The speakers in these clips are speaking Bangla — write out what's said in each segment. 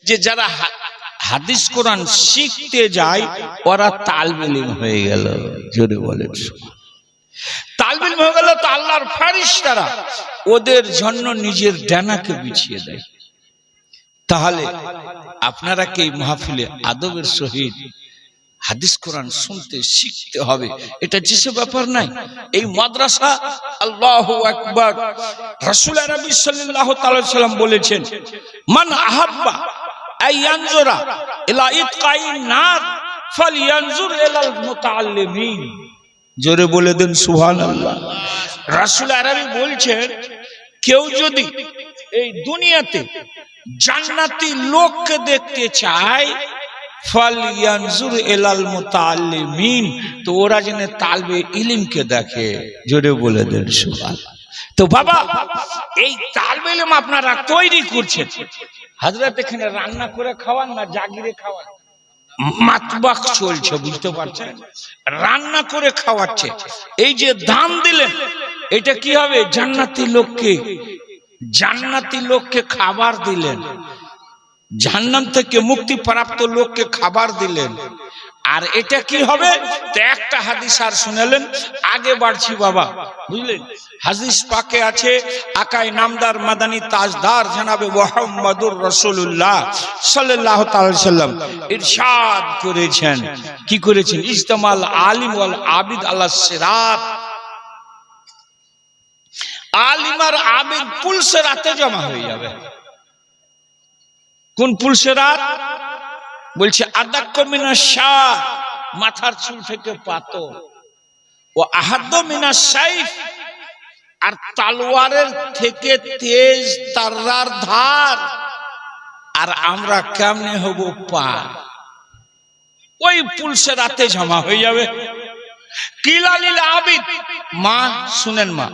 যে যারা হাদিস কোরআন শিখতে যায় ওরা তালবে ইলম হয়ে গেল। জোরে বলেন তালবে ইলম হয়ে গেল তো আল্লাহর ফেরেশতারা ওদের জন্য নিজের ডানাকে বিছিয়ে দেয়। তাহলে আপনারা কি এই মাহফিলে আদবের সহিত হাদিস কোরআন শুনতে শিখতে হবে, এটা যেসব ব্যাপার নাই। এই মাদ্রাসা আল্লাহু আকবার, রাসূল আরবি সাল্লাল্লাহু তাআলা সাল্লাম বলেছেন, মান আহাব্বা আয়ানজুরা ইলা ইতকাইন নার ফালইয়ানজুর ইলাল মুতাআল্লিমিন। জোরে বলে দেন সুবহানাল্লাহ। রাসূল আরবি বলছেন, কেউ যদি এই দুনিয়াতে জান্নাতি লোককে দেখতে চায় ফালইয়ানজুর ইলাল মুতাআল্লিমিন, তো ওরা যেন তালবে ইলমকে দেখে। জোরে বলে দেন সুবহানাল্লাহ। তো বাবা এই তালবে ইলম আপনারা তৈরি করছেন, হযরত এখানে রান্না করে খাওয়ান না জাগিরে খাওয়ান? মাতবাখ চলছে, বুঝতে পারছেন? রান্না করে খাওয়াচ্ছে। এই যে দান দিলেন এটা কি হবে? জান্নাতি লোককে খাবার দিলেন, জাহান্নাম থেকে মুক্তি প্রাপ্ত লোককে খাবার দিলেন। আর এটা কি হবে? তো একটা হাদিস আর শুনালেন, আগে বাড়ছি বাবা, বুঝলেন? হাদিস পাকে আছে, আকাই নামদার মাদানী তাজদার জনাবে মুহাম্মদুর রাসূলুল্লাহ সাল্লাল্লাহু তাআলা সাল্লাম ইরশাদ করেছেন। কি করেছেন? ইজতামাল আলিম ওয়াল আবিদ আলা সিরাত। আলিম আর আবিদ পুলসিরাতে জমা হয়ে যাবে। কোন পুলসিরাত? বলছে আদাক্কু মিনাশ শাহ, মাথার চুল থেকে পাতল, ও আহাদ্দু মিনাশ সাইফ, আর তলোয়ারের থেকে তেজ তাররার ধার। আর আমরা কেমনে হব? পার। ওই পুলসিরাতে জমা হয়ে যাবে। কিলালিল আবিদ, মা শুনেন মা,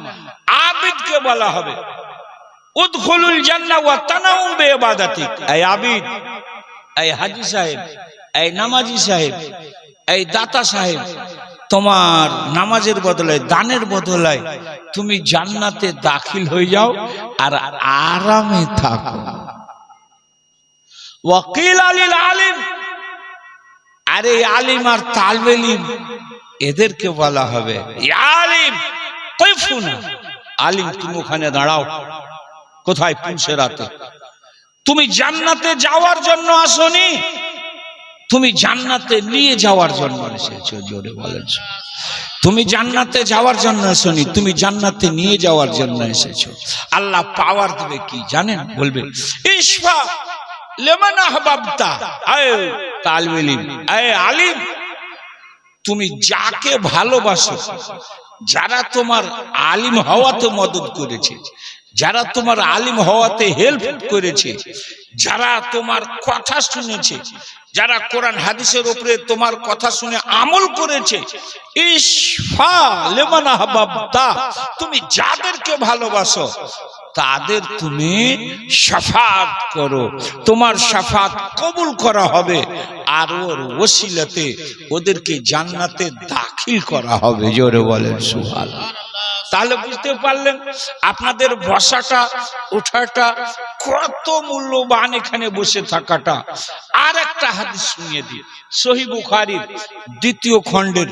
আবিদকে বলা হবে উদখুলুল জান্নাহ ওয়া তানাউম বিইবাদাতিক। এই আবিদ, এই হাজী সাহেব, এই নামাজি সাহেব, এই দাতা সাহেব, তোমার নামাজের বদলে দানের বদলে তুমি জান্নাতে দাখিল হয়ে যাও আর আরামে থাকো। ওয়াকিল আলিল আলিম, আরে আলিম আর তালবে ইলম এদেরকে বলা হবে ইয়া আলিম কিফুনা, আলিম তুমি ওখানে দাঁড়াও। কোথায়? পুলসিরাতে। তুমি জান্নাতে যাওয়ার জন্য আসনি, তুমি জান্নাতে নিয়ে যাওয়ার জন্য এসেছো। জোরে বলেন। তুমি জান্নাতে যাওয়ার জন্য আসনি, তুমি জান্নাতে নিয়ে যাওয়ার জন্য এসেছো। আল্লাহ পাওয়ার দেবে কি জানেন? বলবে ইশফা লিমান আহবাবতা। আয় তালবে ইলম, আয় আলিম, তুমি যাকে ভালোবাসো, যারা তোমার আলিম হওয়াতে মদদ করেছে, যারা তোমার আলিম হওয়াতে হেল্প করেছে, যারা তোমার কথা শুনেছে, যারা কোরআন হাদিসের উপরে তোমার কথা শুনে আমল করেছে, ইশফা লিমান আহবাবতা, তুমি যাদেরকে ভালোবাসো তাদের তুমি শাফাত করো, তোমার শাফাত কবুল করা হবে আর ওর ওসিলাতে ওদেরকে জান্নাতে দাখিল করা হবে। জোরে বলেন সুবহানাল্লাহ। তাহলে বুঝতে পারলেন আপনাদের বসাটা ওঠাটা কত মূল্যবান, এখানে বসে থাকাটা। আর একটা হাদিস শুনিয়ে দিই, সহিহ বুখারীর 2য় খণ্ডের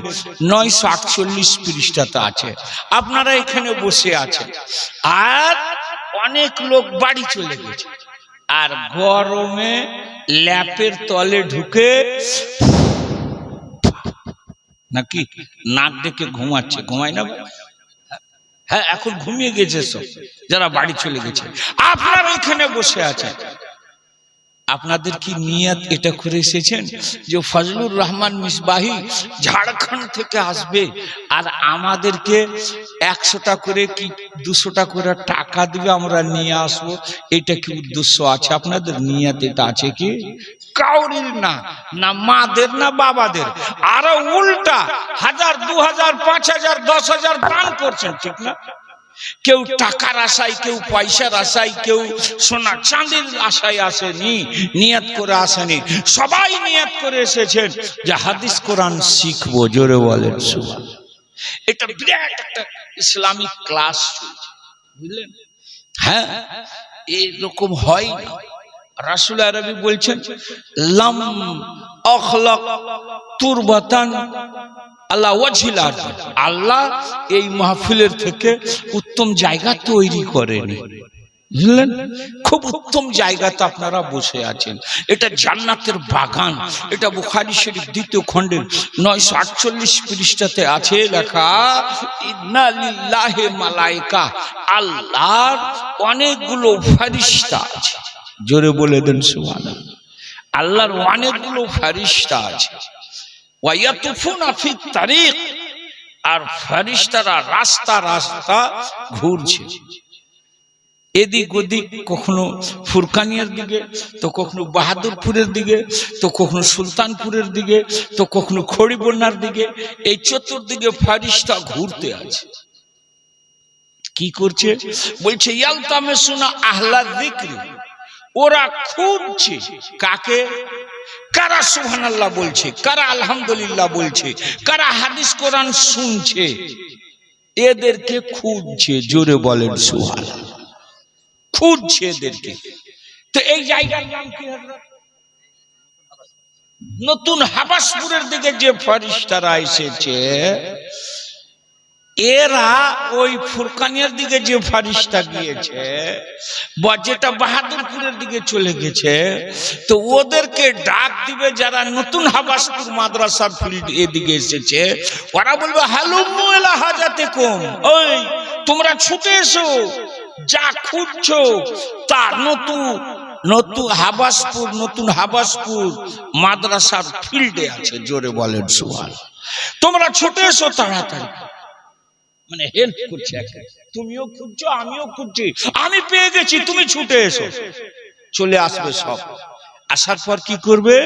948 পৃষ্ঠাতে আছে। আপনারা এখানে বসে আছেন আর অনেক লোক বাড়ি চলে গেছে, আর গরমে ল্যাপের তলে ঢুকে নাকি নাক ডেকে ঘুমাচ্ছে। ঘুমায় না? হ্যাঁ, এখন ঘুমিয়ে গেছে সব, যারা বাড়ি চলে গেছে। আপনারা এখানে বসে আছেন, আপনাদের কি নিয়ত এটা করে এসেছেন যে ফজলুর রহমান মিসবাহি ঝাড়খণ্ড থেকে আসবে আর আমাদেরকে 100টা করে কি 200টা করে টাকা দিবে, আমরা নিয়ে আসবো? এটা কি উদ্দেশ্য আছে আপনাদের? নিয়ত এটা আছে কি? কাউরির না, না মাদের না বাবাদের। আরো উল্টা 1000, 2000, 5000, 10000 দান করছেন, ঠিক না? কেউ টাকার আশায়, কেউ পয়সার আশায়, কেউ সোনা চাঁদির আশায় আসেনি, নিয়ত করে আসেনি। সবাই নিয়ত করে এসেছেন যে হাদিস কোরআন শিখবো। জোরে বলেন সুবহানাল্লাহ। এটা বিরাট একটা ইসলামিক ক্লাস চলছে, বুঝলেন? হ্যাঁ, এরকম হয় না। রাসূল আরবি বলছেন লাম আখলাক তুরবাতান আলা ওয়াজহিল আরদ, আল্লাহ এই মাহফিলের থেকে উত্তম জায়গা তৈরি করেনি। বুঝলেন? খুব উত্তম জায়গাতে আপনারা বসে আছেন, এটা জান্নাতের বাগান। এটা বুখারী শরীফ 2 খণ্ডের 948 পৃষ্ঠাতে আছে লেখা, ইন্না লিল্লাহি মালায়েকা, আল্লাহর অনেকগুলো ফেরেশতা আছে। জোরে বলে দেন সুবহানাল্লাহ। আল্লাহর অনেকগুলো ফেরেশতা আছে। ওয়া ইয়াতুফুনা ফিত তারিক, আর ফেরেশতারা রাস্তা রাস্তা ঘুরছে, এদিক ওদিক, কখনো ফুরকানিয়ার দিকে, তো কখনো বাহাদুরপুরের দিকে, তো কখনো সুলতানপুরের দিকে, তো কখনো খড়িবন্যার দিকে। এই চতুর্দিকে ফেরেশতা ঘুরতে আছে। কি করছে? বলছে ইয়ালতামিসুনা আহলা যিকরি, ওরা খুঁজছে কাকে? কারা সুবহানাল্লাহ বলছে, কারা আলহামদুলিল্লাহ বলছে, কারা হাদিস কোরআন শুনছে, এদেরকে খুঁজছে। জোরে বলেন সুবহানাল্লাহ। খুঁজছে এদেরকে। তো এই জায়গার নাম কি? নতুন হাবাসপুরের দিকে যে ফেরেশতারা এসেছে, এরা ওই ফুরকানিয়ার দিকে যে ফেরেশতা গিয়েছে, বা যেটা বাহাদুরপুরের দিকে চলে গেছে, তো ওদেরকে ডাক দিবে যারা নতুন হাবাসপুর মাদ্রাসার ফিল্ড এদিকে এসেছে। ওরা বলবে হালুম্মু ইলা হাজাতিকুম, ওই তোমরা ছুটে এসো, যা খুঁজছো তা নতুন হাবাসপুর মাদ্রাসার ফিল্ডে আছে। জোরে বলেন সুবহানাল্লাহ। তোমরা ছুটে এসো তাড়াতাড়ি। মানে হেল্প করছে, তুমিও খুঁজছো আমিও খুঁজছি, আমি পেয়ে গেছি, তুমি ছুটে এসো। চলে আসবে সব। আসার পর কি করবে?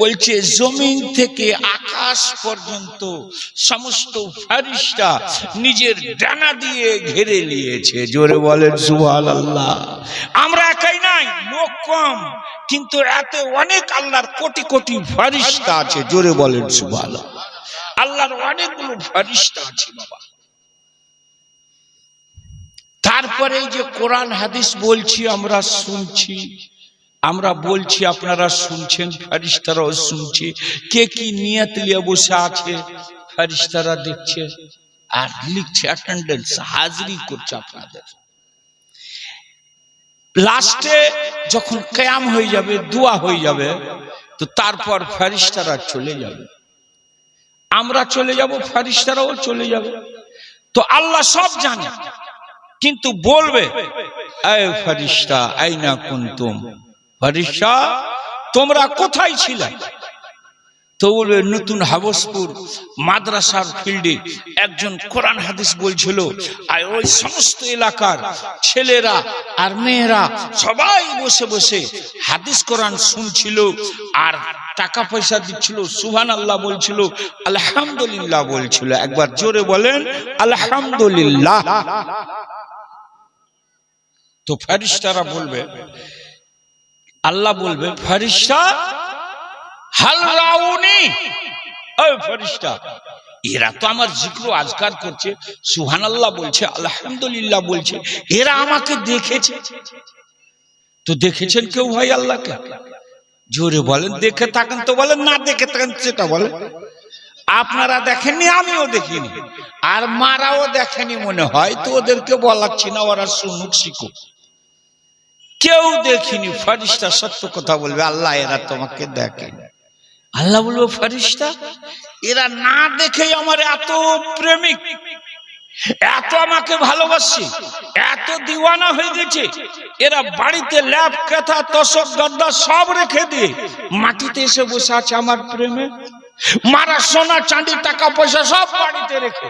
বলছে জমিন থেকে আকাশ পর্যন্ত সমস্ত ফেরেশতা নিজের ডানা দিয়ে ঘিরে নিয়েছে। জোরে বলেন সুবহানাল্লাহ। আমরা একাই নাই, লোক কম, কিন্তু এতে অনেক আল্লাহর কোটি কোটি ফেরেশতা আছে। জোরে বলেন সুবহানাল্লাহ। আল্লাহর অনেকগুলো ফেরেশতা আছে বাবা। তারপরে এই যে কোরআন হাদিস বলছি, আমরা শুনছি, আমরা বলছি, আপনারা শুনছেন, ফেরেশতারাও শুনছে। কে কি নিয়ত নিয়ে বসে আছে, ফেরেশতারা দেখছে আর লিখছে, অ্যাটেন্ডেন্স, হাজিরি করছে আপনাদের। লাস্টে যখন কিয়াম হয়ে যাবে, দোয়া হয়ে যাবে, তো তারপর ফেরেশতারা চলে যাবে, আমরা চলে যাব, ফেরেশতারাও চলে যাবে। তো আল্লাহ সব জানে, কিন্তু বলবে এই ফেরেশতা আইনা কুনতুম, ফেরেশতা তোমরা কোথায় ছিলে? তো বলবে নতুন হাবাসপুর মাদ্রাসার ফিল্ডে একজন কোরআন হাদিস বলছিল, আর ওই সমস্ত এলাকার ছেলেরা আর মেয়েরা সবাই বসে বসে হাদিস কোরআন শুনছিল আর টাকা পয়সা দিচ্ছিল, সুবহানাল্লাহ বলছিল, আলহামদুলিল্লাহ বলছিল। একবার জোরে বলেন আলহামদুলিল্লাহ। তো ফেরেশতারা বলবে, আল্লাহ বলবে, ফেরেশতা হাল রাউনি, ওই ফেরেশতা এরা তো আমার জিক্র আজকার করছে, সুবহানাল্লাহ বলছে, আলহামদুলিল্লাহ বলছে, এরা আমাকে দেখেছে। তো দেখেছেন কেউ ভাই আল্লাহকে? জোরে বলেন। দেখে থাকেন তো বলেন, না দেখে থাকেন সেটা বলেন। আপনারা দেখেননি, আমিও দেখিনি, আর মারাও দেখেনি মনে হয়, তো ওদেরকে বলাচ্ছি না, ওরা শুনুক শিখুক। কেউ দেখিনি। ফেরেশতা সত্য কথা বলবে, আল্লাহ এরা তোমাকে দেখেনি। আল্লাহ বলবে, ফেরেশতা এরা না দেখেই আমার এত প্রেমিক, এত আমাকে ভালোবাসে, এত দিওয়ানা হয়ে গেছে, এরা বাড়িতে ল্যাপ কাঁথা তোশক গদ্দা সব রেখে দিয়ে মাটিতে এসে বসে আছে আমার প্রেমে। মারা সোনা চাঁদি টাকা পয়সা সব বাড়িতে রেখে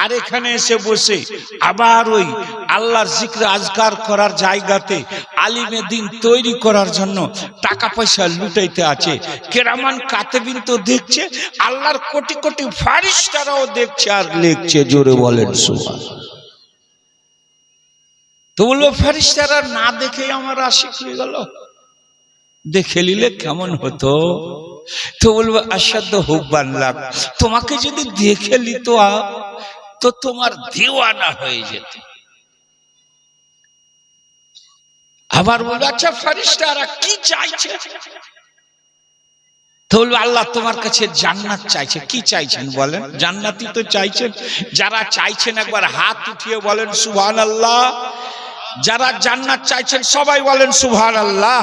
আর এখানে এসে বসে আবার ওই আল্লাহর জিক্র আজকার করার জায়গাতে আলিমে দিন তৈরি করার জন্য টাকা পয়সা লুটাইতে আছে। কেরামান কাতেবিন তো দেখছে, আল্লাহর কোটি কোটি ফেরেশতারাও দেখছে আর লিখছে। জোরে বলেন সুবহানাল্লাহ। তো বললো, ফেরেশতারা না দেখে আমার আশিক হয়ে গেল, দেখে নিলে কেমন হতো? তো বলবো, আশাদ্দ হুব্বান লাক, তোমাকে যদি দেখে নিত তো তোমার দিওয়ানা হয়ে যেত। আবার বলবে আচ্ছা ফেরেশতারা কি চাইছে? তো বলবে আল্লাহ তোমার কাছে জান্নাত চাইছে। কি চাইছেন বলেন? জান্নাতই তো চাইছেন। যারা চাইছেন একবার হাত উঠিয়ে বলেন সুবহানাল্লাহ। যারা জান্নাত চাইছেন সবাই বলেন সুবহানাল্লাহ।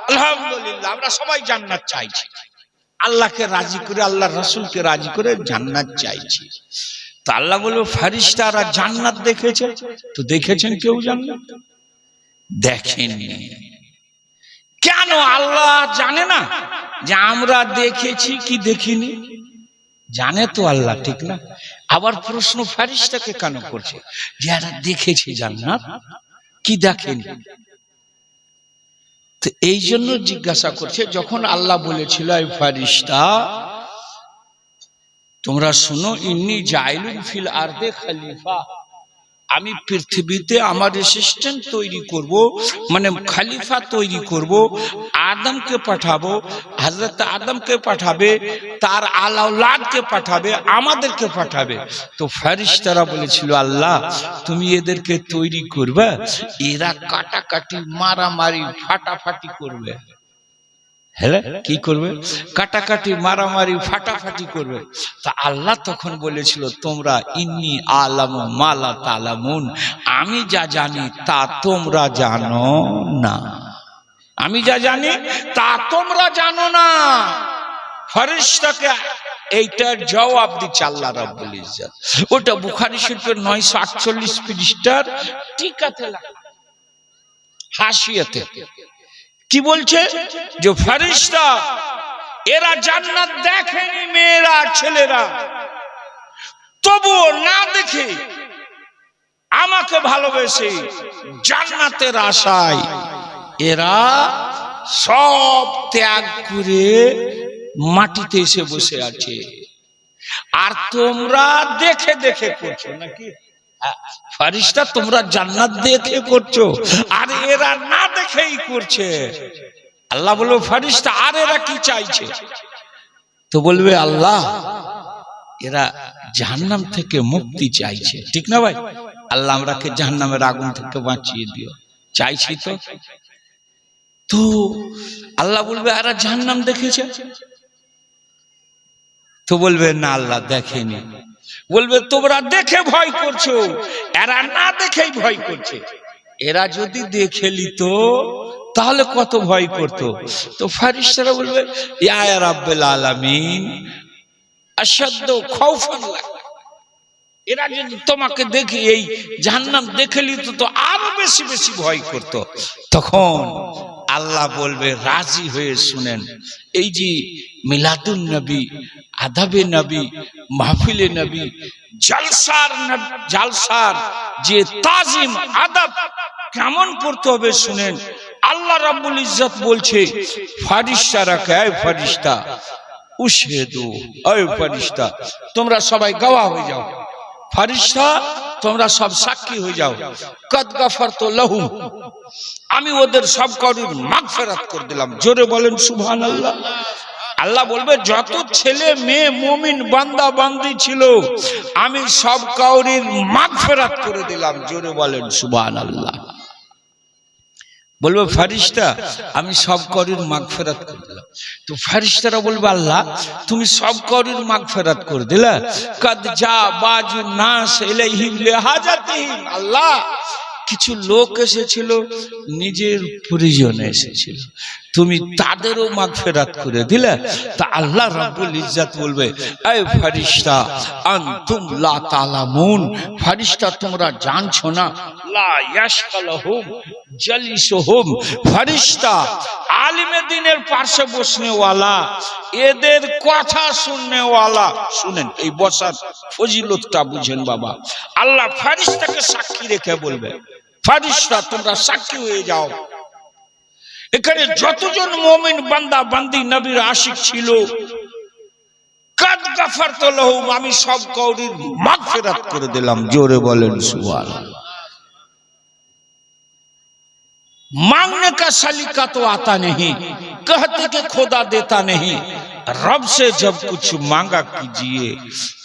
আলহামদুলিল্লাহ, আমরা সবাই জান্নাত চাইছি। আল্লাহকে রাজি করে, আল্লাহর রাসূলকে রাজি করে জান্নাত চাইছি। তো আল্লাহ বলল ফেরেশতারা জান্নাত দেখেছে? তো দেখেছেন কেউ জান্নাত? দেখেননি। কেন? আল্লাহ জানে না যে আমরা দেখেছি কি দেখিনি? জানে তো আল্লাহ, ঠিক না? আবার প্রশ্ন ফেরেশতাকে কেন করছে যে এরা দেখেছে জান্নাত, কি দেখেনি? তো এই জন্য জিজ্ঞাসা করছে। যখন আল্লাহ বলেছিল এই ফেরেশতা তোমরা শুনো, ইন্নী জাইলুন ফিল আরদে খলিফা, আমি পৃথিবীতে আমার অ্যাসিস্ট্যান্ট তৈরি করব, মানে খলিফা তৈরি করব। আদমকে পাঠাবো, হযরত আদমকে পাঠাবে, তার আলাউলাদকে পাঠাবে, আমাদেরকে পাঠাবে। তো ফেরেশতারা বলেছিল আল্লাহ তুমি এদেরকে তৈরি করবে, এরা কাটাকাটি মারামারি ফাটাফাটি করবে। হ্যাঁ, কি করবে? কাটাকাটি মারামারি ফাটাফাটি করবে। তা আল্লাহ তখন বলেছিল তোমরা ইন্নী আলামু মা লা তা'লামুন, আমি যা জানি তা তোমরা জানো না। আমি যা জানি তা তোমরা জানো না। ফেরেশতাকে এইটার জবাব দিচ্ছে আল্লাহ রাব্বুল ইজ্জত। ওটা বুখারী শরীফের 948 পৃষ্ঠার টিকাতে লেখা, হাসিয়াতে কি বলছে যে ফেরেশতা এরা জান্নাত দেখেনি, মেয়েরা ছেলেরা, তবুও না দেখে আমাকে ভালোবেসে জান্নাতের আশায় এরা সব ত্যাগ করে মাটিতে এসে বসে আছে। আর তোমরা দেখে দেখে করছো নাকি? ফেরেশতা তোমরা জান্নাত দেখে করছো, আর এরা না দেখেই করছে। আল্লাহ বলল ফেরেশতা আর এরা কি চাইছে? তো বলবে আল্লাহ এরা জাহান্নাম থেকে মুক্তি চাইছে। ঠিক না ভাই? আল্লাহ আমরাকে জাহান্নামের আগুন থেকে বাঁচিয়ে দিও। চাইছি তো। তো আল্লাহ বলবে এরা জাহান্নাম দেখেছে? তো বলবে না আল্লাহ দেখেনি। বলবে তোমরা দেখে ভয় করছো, এরা না দেখেই ভয় করছে। এরা যদি দেখে নিত তাহলে কত ভয় করতো। তো ফেরেশতারা বলবে ইয়া রাব্বুল আলামিন আশাদ্দু খাউফান লাক, এরা যদি তোমাকে দেখে এই জাহান্নাম দেখে নিত তো আরো বেশি বেশি ভয় করতো। তখন আল্লাহ বলবে রাজি হয়ে শুনেন, এই যে মিলাদুন নবী, আদাবে নবী, মাহফিলে নবী, জালসার যে তাজিম আদব কেমন করতে হবে শুনেন। আল্লাহ রাব্বুল ইজ্জত বলছে ফেরেশতারা কে, ফেরেশতা উশহিদু, ওই ফেরেশতা তোমরা সবাই গওয়াহ হয়ে যাও, ফেরেশতা তোমরা সব সাক্ষী হয়ে যাও। কদ গফরতু লাহুম, আমি ওদের সব করির মাগফিরাত করে দিলাম। জোরে বলেন সুবহানাল্লাহ। আল্লাহ বলবে যত ছেলে মেয়ে মুমিন বান্দা বান্দি ছিল আমি সব কাউরির মাগফিরাত করে দিলাম। জোরে বলেন সুবহানাল্লাহ। বলবে ফেরেশতা আমি সব কাউরির মাগফিরাত করে দিলাম। তো ফেরেশতারা বলবে আল্লাহ তুমি সব কাউরির মাগফিরাত করে দিলা। কদ জা বাজুন নাস ইলাইহিম লিহাজাতিহিম, আল্লাহ কিছু লোক এসেছিল নিজের প্রয়োজনে এসেছিল, তুমি তাদেরও মাগফিরাত করে দিলে। তা আল্লাহ রাব্বুল ইজ্জত বলবে এই ফেরেশতা আনতুম লা তা'লামুন, ফেরেশতা তোমরা জানছো না, লা ইয়াশকালহুম জালিসুহুম, ফেরেশতা আলিমে দ্বীনের পাশে বসনেওয়ালা, এদের কথা শুননেওয়ালা। শুনেন এই বসার ফজিলতটা বুঝেন বাবা। আল্লাহ ফেরেশতাকে সাক্ষী রেখে বলবে ফেরেশতা তোমরা সাক্ষী হয়ে যাও, এখানে যতজন মুমিন বান্দা বান্দি নবীর আশিক ছিল কদ গফরতু লাহুম, আমি সব কাউরির মাগফিরাত করে দিলাম। জোরে বলেন সুবহানাল্লাহ। मांगने का सलीका तो आता नहीं, कहते कि खुदा देता नहीं, रब से जब कुछ मांगा कीजिए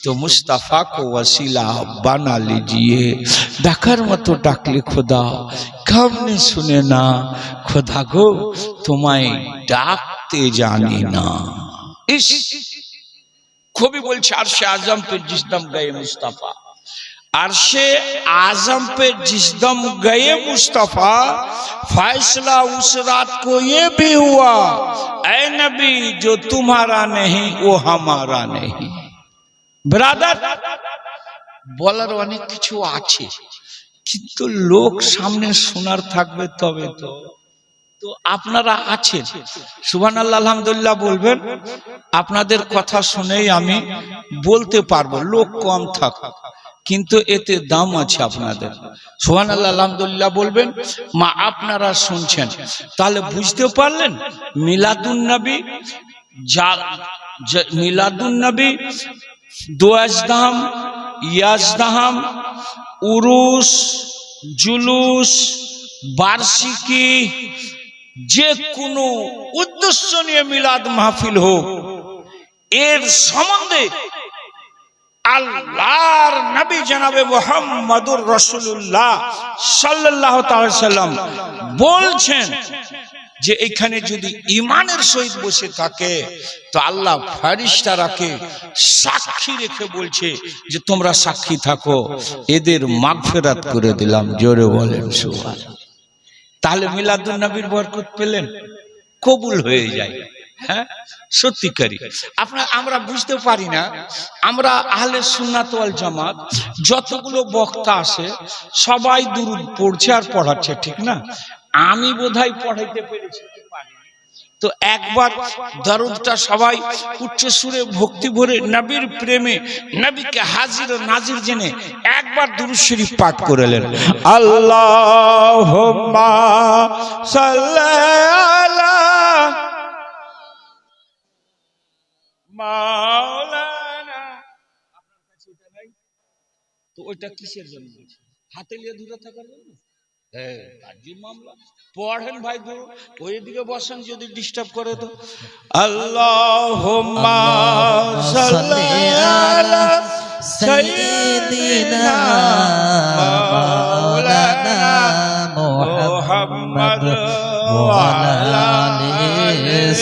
तो मुस्तफा को वसीला बना लीजिए। ডাকার মতো ডাকলে খোদা কেমনে শুনে না, খোদা গো তোমায় ডাকতে জানি না। इस कवि बोलছে আরশে आजम पे जिस दम गए मुस्तफा, अरशे आजम पे जिस दम गए मुस्तफा, फैसला उस रात को ये भी हुआ, ऐ नबी जो तुम्हारा नहीं वो हमारा नहीं। ब्रादर বলার অনেক কিছু আছে, কিন্তু লোক সামনে শোনার থাকবে তবে তো। তো আপনারা আছেন, সুবহানাল্লাহ আলহামদুলিল্লাহ বলবেন, আপনাদের কথা শুনেই আমি বলতে পারবো। লোক কম থাক, কিন্তু এতে দাম আছে আপনাদের। সুবহানাল্লাহ আলহামদুলিল্লাহ বলবেন। মা আপনারা শুনছেন, তাহলে বুঝতে পারলেন মিলাদুন নবী, মিলাদুন নবী, দোয়াজদাম, ইয়াজদাম, উরুস, জুলুস, বার্ষিকী, যে কোনো উদ্দেশ্য নিয়ে মিলাদ মাহফিল হোক, এর সম্বন্ধে আল্লাহর নবী জনাবে মুহাম্মদুর রাসূলুল্লাহ সাল্লাল্লাহু তাআলা সাল্লাম বলছেন যে এখানে যদি ঈমানের সহিত বসে থাকে তো আল্লাহ ফেরেশতারাকে সাক্ষী রেখে বলছে যে তোমরা সাক্ষী থাকো, এদের মাগফিরাত করে দিলাম। জোরে বলেন সুবহানাল্লাহ। তাহলে মিলাদুন নবীর বরকত পেলেন, কবুল হয়ে যায়। হ্যাঁ সত্যিকারী। আমরা বুঝতে পারি না, আমরা আহলে সুন্নাত ওয়াল জামাত যতগুলো বক্তা আসে সবাই দুরূদ পড়ছে আর পড়াচ্ছে, ঠিক না? আমি বোধহয় পড়াইতে পেরেছি, তো একবার দরুদটা সবাই উচ্চ সুরে ভক্তি ভরে নবীর প্রেমে নবীকে হাজির ও নাজির জেনে একবার দুরূদ শরীফ পাঠ করলেন। আল্লাহুম্মা সাল্লি আলা মাওলানা। আপনার কাছে এটা নাই তো ওইটা কিসের জন্য বলছে? হাতে নিয়ে দূরে থাকার জন্য? হ্যাঁ, তাজিম মামলা। পড়েন ভাই, গুরু ওইদিকে বসেন, যদি ডিস্টার্ব করে তো। আল্লাহুম্মা সাল্লি আলা সাইয়্যিদিনা মাওলানা মুহাম্মদ ওয়া আলা আলি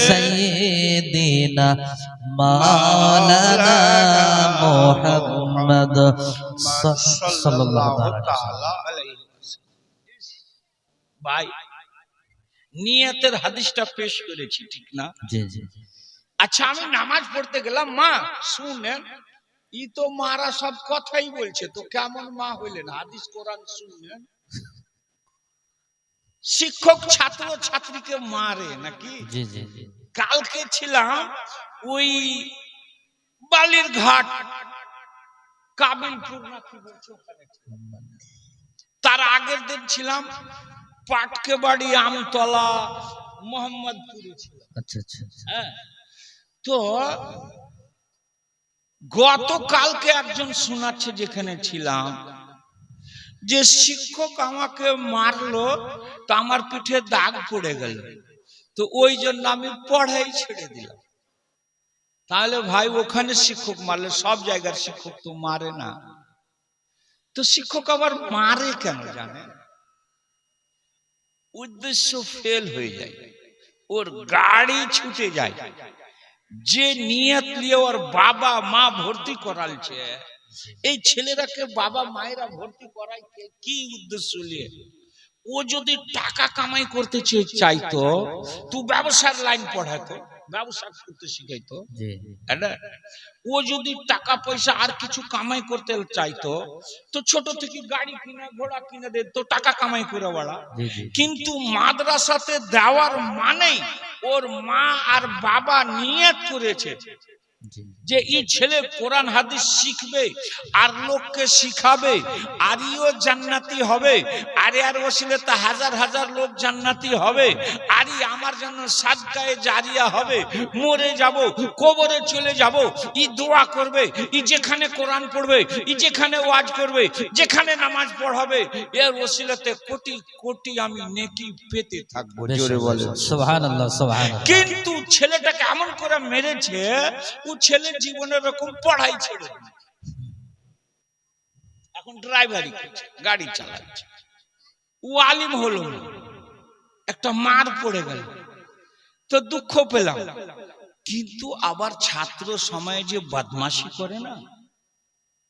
সাইয়্যিদিনা মাওলানা মুহাম্মদ সাল্লাল্লাহু তাআলা আলাইহি। ভাই নিয়তের হাদিসটা পেশ করেছি, ঠিক না? জি জি। আচ্ছা, আমি নামাজ পড়তে গেলাম, মা শুনেন, ই তো মারা সব কথাই বলছে, তো কেমন মা হইলেন? হাদিস কোরআন শুনলেন। শিক্ষক ছাত্র ছাত্রীকে মারে নাকি? জি জি জি। কালকে ছিলাম ওই বালির ঘাট, কাবিলপুর না কি বলছো, তার আগের দিন ছিলাম পাটকে বাড়ি, আমতলা, মোহাম্মদপুরে ছিল। আচ্ছা আচ্ছা। হ্যাঁ, তো গতকালকে একজন শোনাচ্ছে যেখানে ছিলাম, যে শিক্ষক আমাকে মারলো, তো আমার পিঠে দাগ পড়ে গেল, তো ওই জন্য আমি পড়াই ছেড়ে দিলাম। তাহলে ভাই ওখানে শিক্ষক মারলে, সব জায়গার শিক্ষক তো মারে না, তো শিক্ষক আবার মারে কেন জানেন? উদ্দেশ্য ফেল হয়ে যায়, ওর গাড়ি ছুটে যায়। যে নিয়ত নিয়ে ওর বাবা মা ভর্তি করালছে, এই ছেলেরাকে বাবা মায়েরা ভর্তি করায় কি উদ্দেশ্য নিয়ে? ও যদি টাকা কামাই করতে চাইতো তো ব্যবসার লাইন পড়াতো, ব্যবসা করতে শিখাইতো। ও যদি টাকা পয়সা আর কিছু কামাই করতে চাইতো তো ছোট থেকে গাড়ি কিনে ঘোড়া কিনে দে, তো টাকা কামাই করে বাড়া। কিন্তু মাদ্রাসাতে দেওয়ার মানে ওর মা আর বাবা নিয়ত করেছে যে এই ছেলে কোরআন হাদিস শিখবে আর লোককে শিখাবে, আর ইও জান্নাতি হবে, আরে আর ওসিলাতে হাজার হাজার লোক জান্নাতি হবে, আরে আমার জন্য সাদকায়ে জারিয়া হবে, মরে যাব কবরে চলে যাব, ই দোয়া করবে, ই যেখানে কোরআন পড়বে, ই যেখানে ওয়াজ করবে, যেখানে নামাজ পড়াবে, এর ওসিলাতে কোটি কোটি আমি নেকি পেতে থাকবো। জোরে বলে সুবহানাল্লাহ সুবহানাল্লাহ। কিন্তু ছেলেটাকে এমন করে মেরেছে, ও ছেলে জীবনের রকম পড়াই ছেড়ে এখন ড্রাইভারি করছে, গাড়ি চালাচ্ছে। ও আলিম হলো না, একটা মার পড়ে গেল তো দুঃখ পেলাম। কিন্তু আবার ছাত্র সময়ে যে বদমাশি করে না,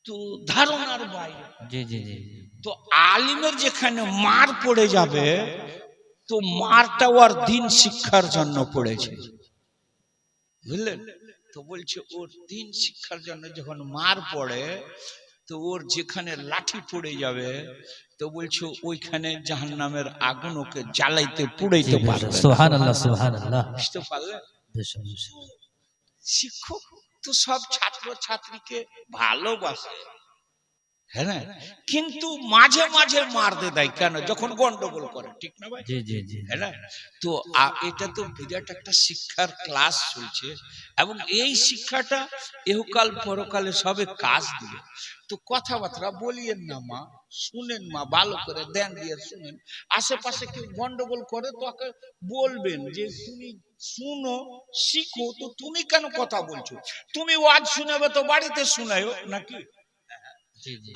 তো ধারণার বাইরে। জি জি জি। তো আলিমের যেখানে মার পড়ে যাবে, তো মারটাও আর দিন শিক্ষার জন্য পড়েছে, বুঝলেন? তো বলছে ওর দিন শিক্ষার জন্য যখন মার পড়ে, তো ওর যেখানে লাঠি পড়ে যাবে, তো বলছে ওইখানে জাহান্নামের আগুন ওকে জ্বালাইতে পুড়াইতে পারবে। সুবহানাল্লাহ সুবহানাল্লাহ। বুঝতে পারলেন? শিক্ষক তো সব ছাত্র ছাত্রীকে ভালোবাসে, হ্যাঁ না, কিন্তু মাঝে মাঝে মারতে দেয় কেন? যখন গন্ডগোল করে, ঠিক না ভাই? জি জি জি। হ্যাঁ না? তো এটা তো বিরাট একটা শিক্ষার ক্লাস চলছে, এবং এই শিক্ষাটা এহকাল পরকালে সবে কাজ দিবে। তো কথাবার্তা বলিয়েন না মা, শুনেন মা, ভালো করে ধ্যান দিয়ে শুনেন। আশেপাশে কেউ গন্ডগোল করে তো ওকে বলবেন যে তুমি শুনো, শিখো, তো তুমি কেন কথা বলছো? তুমি ওয়াজ শুনাবে তো বাড়িতে শুনায়ও নাকি?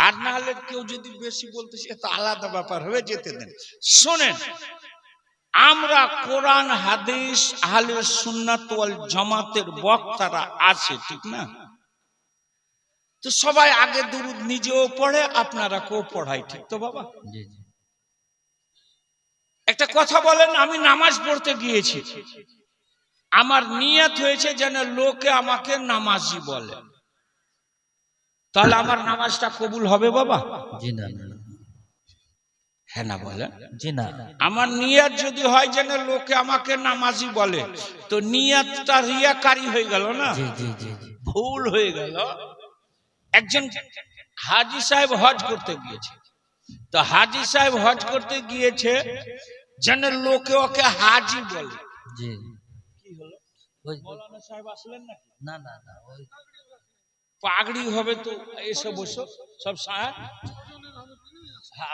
আর না হলে কেউ যদি বেশি বলতে, সে তো আলাদা ব্যাপার হবে, যেতে দেন। শোনেন, আমরা কোরআন হাদিস আহলে সুন্নাত ওয়াল জামাতের বক্তারা আছে, ঠিক না? তো সবাই আগে দুরুদ নিজেও পড়ে, আপনারা কেউ পড়াই, ঠিক তো বাবা? একটা কথা বলেন, আমি নামাজ পড়তে গিয়েছি, আমার নিয়ত হয়েছে যেন লোকে আমাকে নামাজি বলে, তাহলে আমার নামাজটা কবুল হবে বাবা? জি না। হ্যাঁ না বলেন? জি না। আমার নিয়ত যদি হয় যেন লোকে আমাকে নামাজি বলে, তো নিয়তটা রিয়াকারী হয়ে গেল না? জি জি জি। ভুল হয়ে গেল। একজন হাজী সাহেব হজ করতে গিয়েছে, তো হাজী সাহেব হজ করতে গিয়েছে যেন লোকে ওকে হাজি বলে। জি। কি হলো? মৌলানা সাহেব আসলেন নাকি? না না না, ওই পাগড়ি হবে তো এসে বসো সব সাহেব।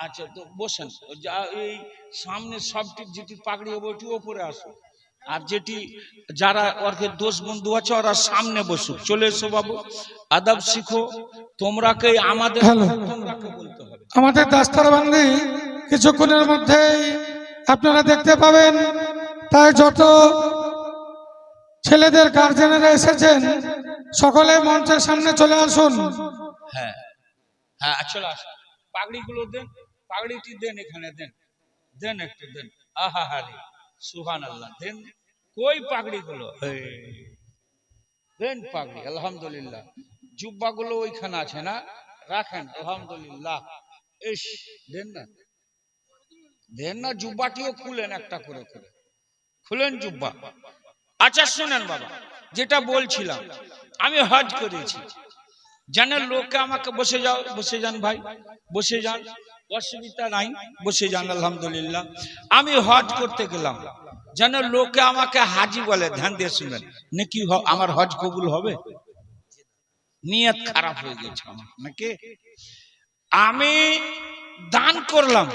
আচ্ছা, তো বসেন, যা এই সামনে সবটি যেটি পাগড়ি হবে ওটি ওপরে আসো, আর যেটি যারা ওরকে দোষ বন্ধু আছে ওরা সামনে বসুক। চলে এসো বাবু, আদব শিখো। তোমরাকে আমাদের তোমরাকে বলতে হবে। আমাদের দাস্তারবন্দি কিছুক্ষণের মধ্যেই আপনারা দেখতে পাবেন, তাই যত ছেলেদের গার্জেনেরা এসেছেন সকলে মঞ্চের সামনে চলে আসুন। হ্যাঁ হ্যাঁ, চলে আসুন। পাগড়িগুলো দেন, পাগড়িটি দেন, এখানে দেন, দেন একটু দেন। আহা হারে সুবহানাল্লাহ, দেন। কই পাগড়িগুলো? দেন পাগড়ি, আলহামদুলিল্লাহ। জুব্বাগুলো ওইখানে আছে না, রাখেন, আলহামদুলিল্লাহ। ইস, দেন না, দেন না, জুব্বাটিও খুলেন, একটা করে করে খুলেন জুব্বা। আচ্ছা শুনেন বাবা, যেটা বলছিলাম, আমি হজ করেছি, জানেন লোকে আমাকে বসে যাও, বসে যান ভাই, বসে যান, অসুবিধা নাই, বসে যান, আলহামদুলিল্লাহ। আমি হজ করতে গেলাম, যেন লোকে আমাকে হাজি বলে। ধ্যান দিয়ে শুনেন, নাকি আমার হজ কবুল হবে? নিয়ত খারাপ হয়ে গেছে আমার, নাকি? আমি দান করলাম,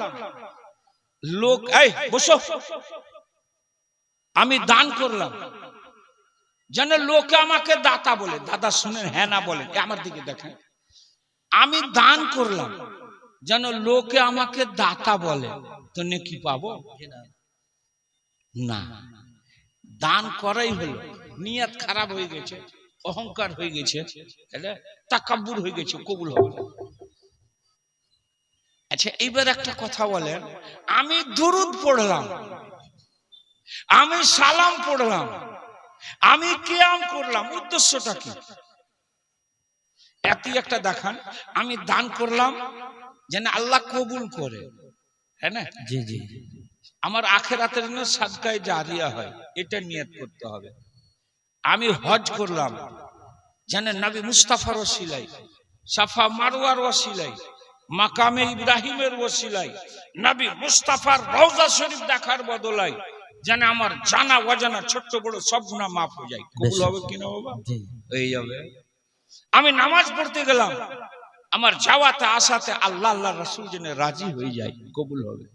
লোক এই বসো, আমি দান করলাম যেন লোকে আমাকে দাতা বলে। দাদা শুনেন, হ্যাঁ না বলেন, আমার দিকে দেখেন। আমি দান করলাম যেন লোকে আমাকে দাতা বলে, তো নেকি পাবো না? দান করাই হলো, নিয়ত খারাপ হয়ে গেছে, অহংকার হয়ে গেছে, তাকাব্বুর হয়ে গেছে, কবুল হবে না। আচ্ছা, এইবার একটা কথা বলেন, আমি দুরুদ পড়লাম, আমি সালাম পড়লাম, আমি কিয়াম করলাম, উদ্দেশ্যটা কি? এত একটা দেখান। আমি দান করলাম যেন আল্লাহ কবুল করে, হ্যাঁ না? জি জি। আমার আখিরাতের জন্য সাদকায়ে জারিয়া হয়, এটা নিয়ত করতে হবে। আমি হজ করলাম, জানেন নবী মুস্তাফার ওসিলাই, সাফা মারওয়ার ওসিলাই, মাকামে ইব্রাহিমের ওসিলাই, নবী মুস্তাফার রওজা শরীফ দেখার বদলায় জানে আমার জানা অজানা ছোট্ট বড় সব গুনাহ মাফ হয়ে যায়। কবুল হবে কিনা বাবা? জি হয়ে যাবে। আমি নামাজ পড়তে গেলাম, আমার যাওয়াতে আসাতে আল্লাহ আল্লাহ রাসূল জেনে রাজি হয়ে যায়, কবুল হবে।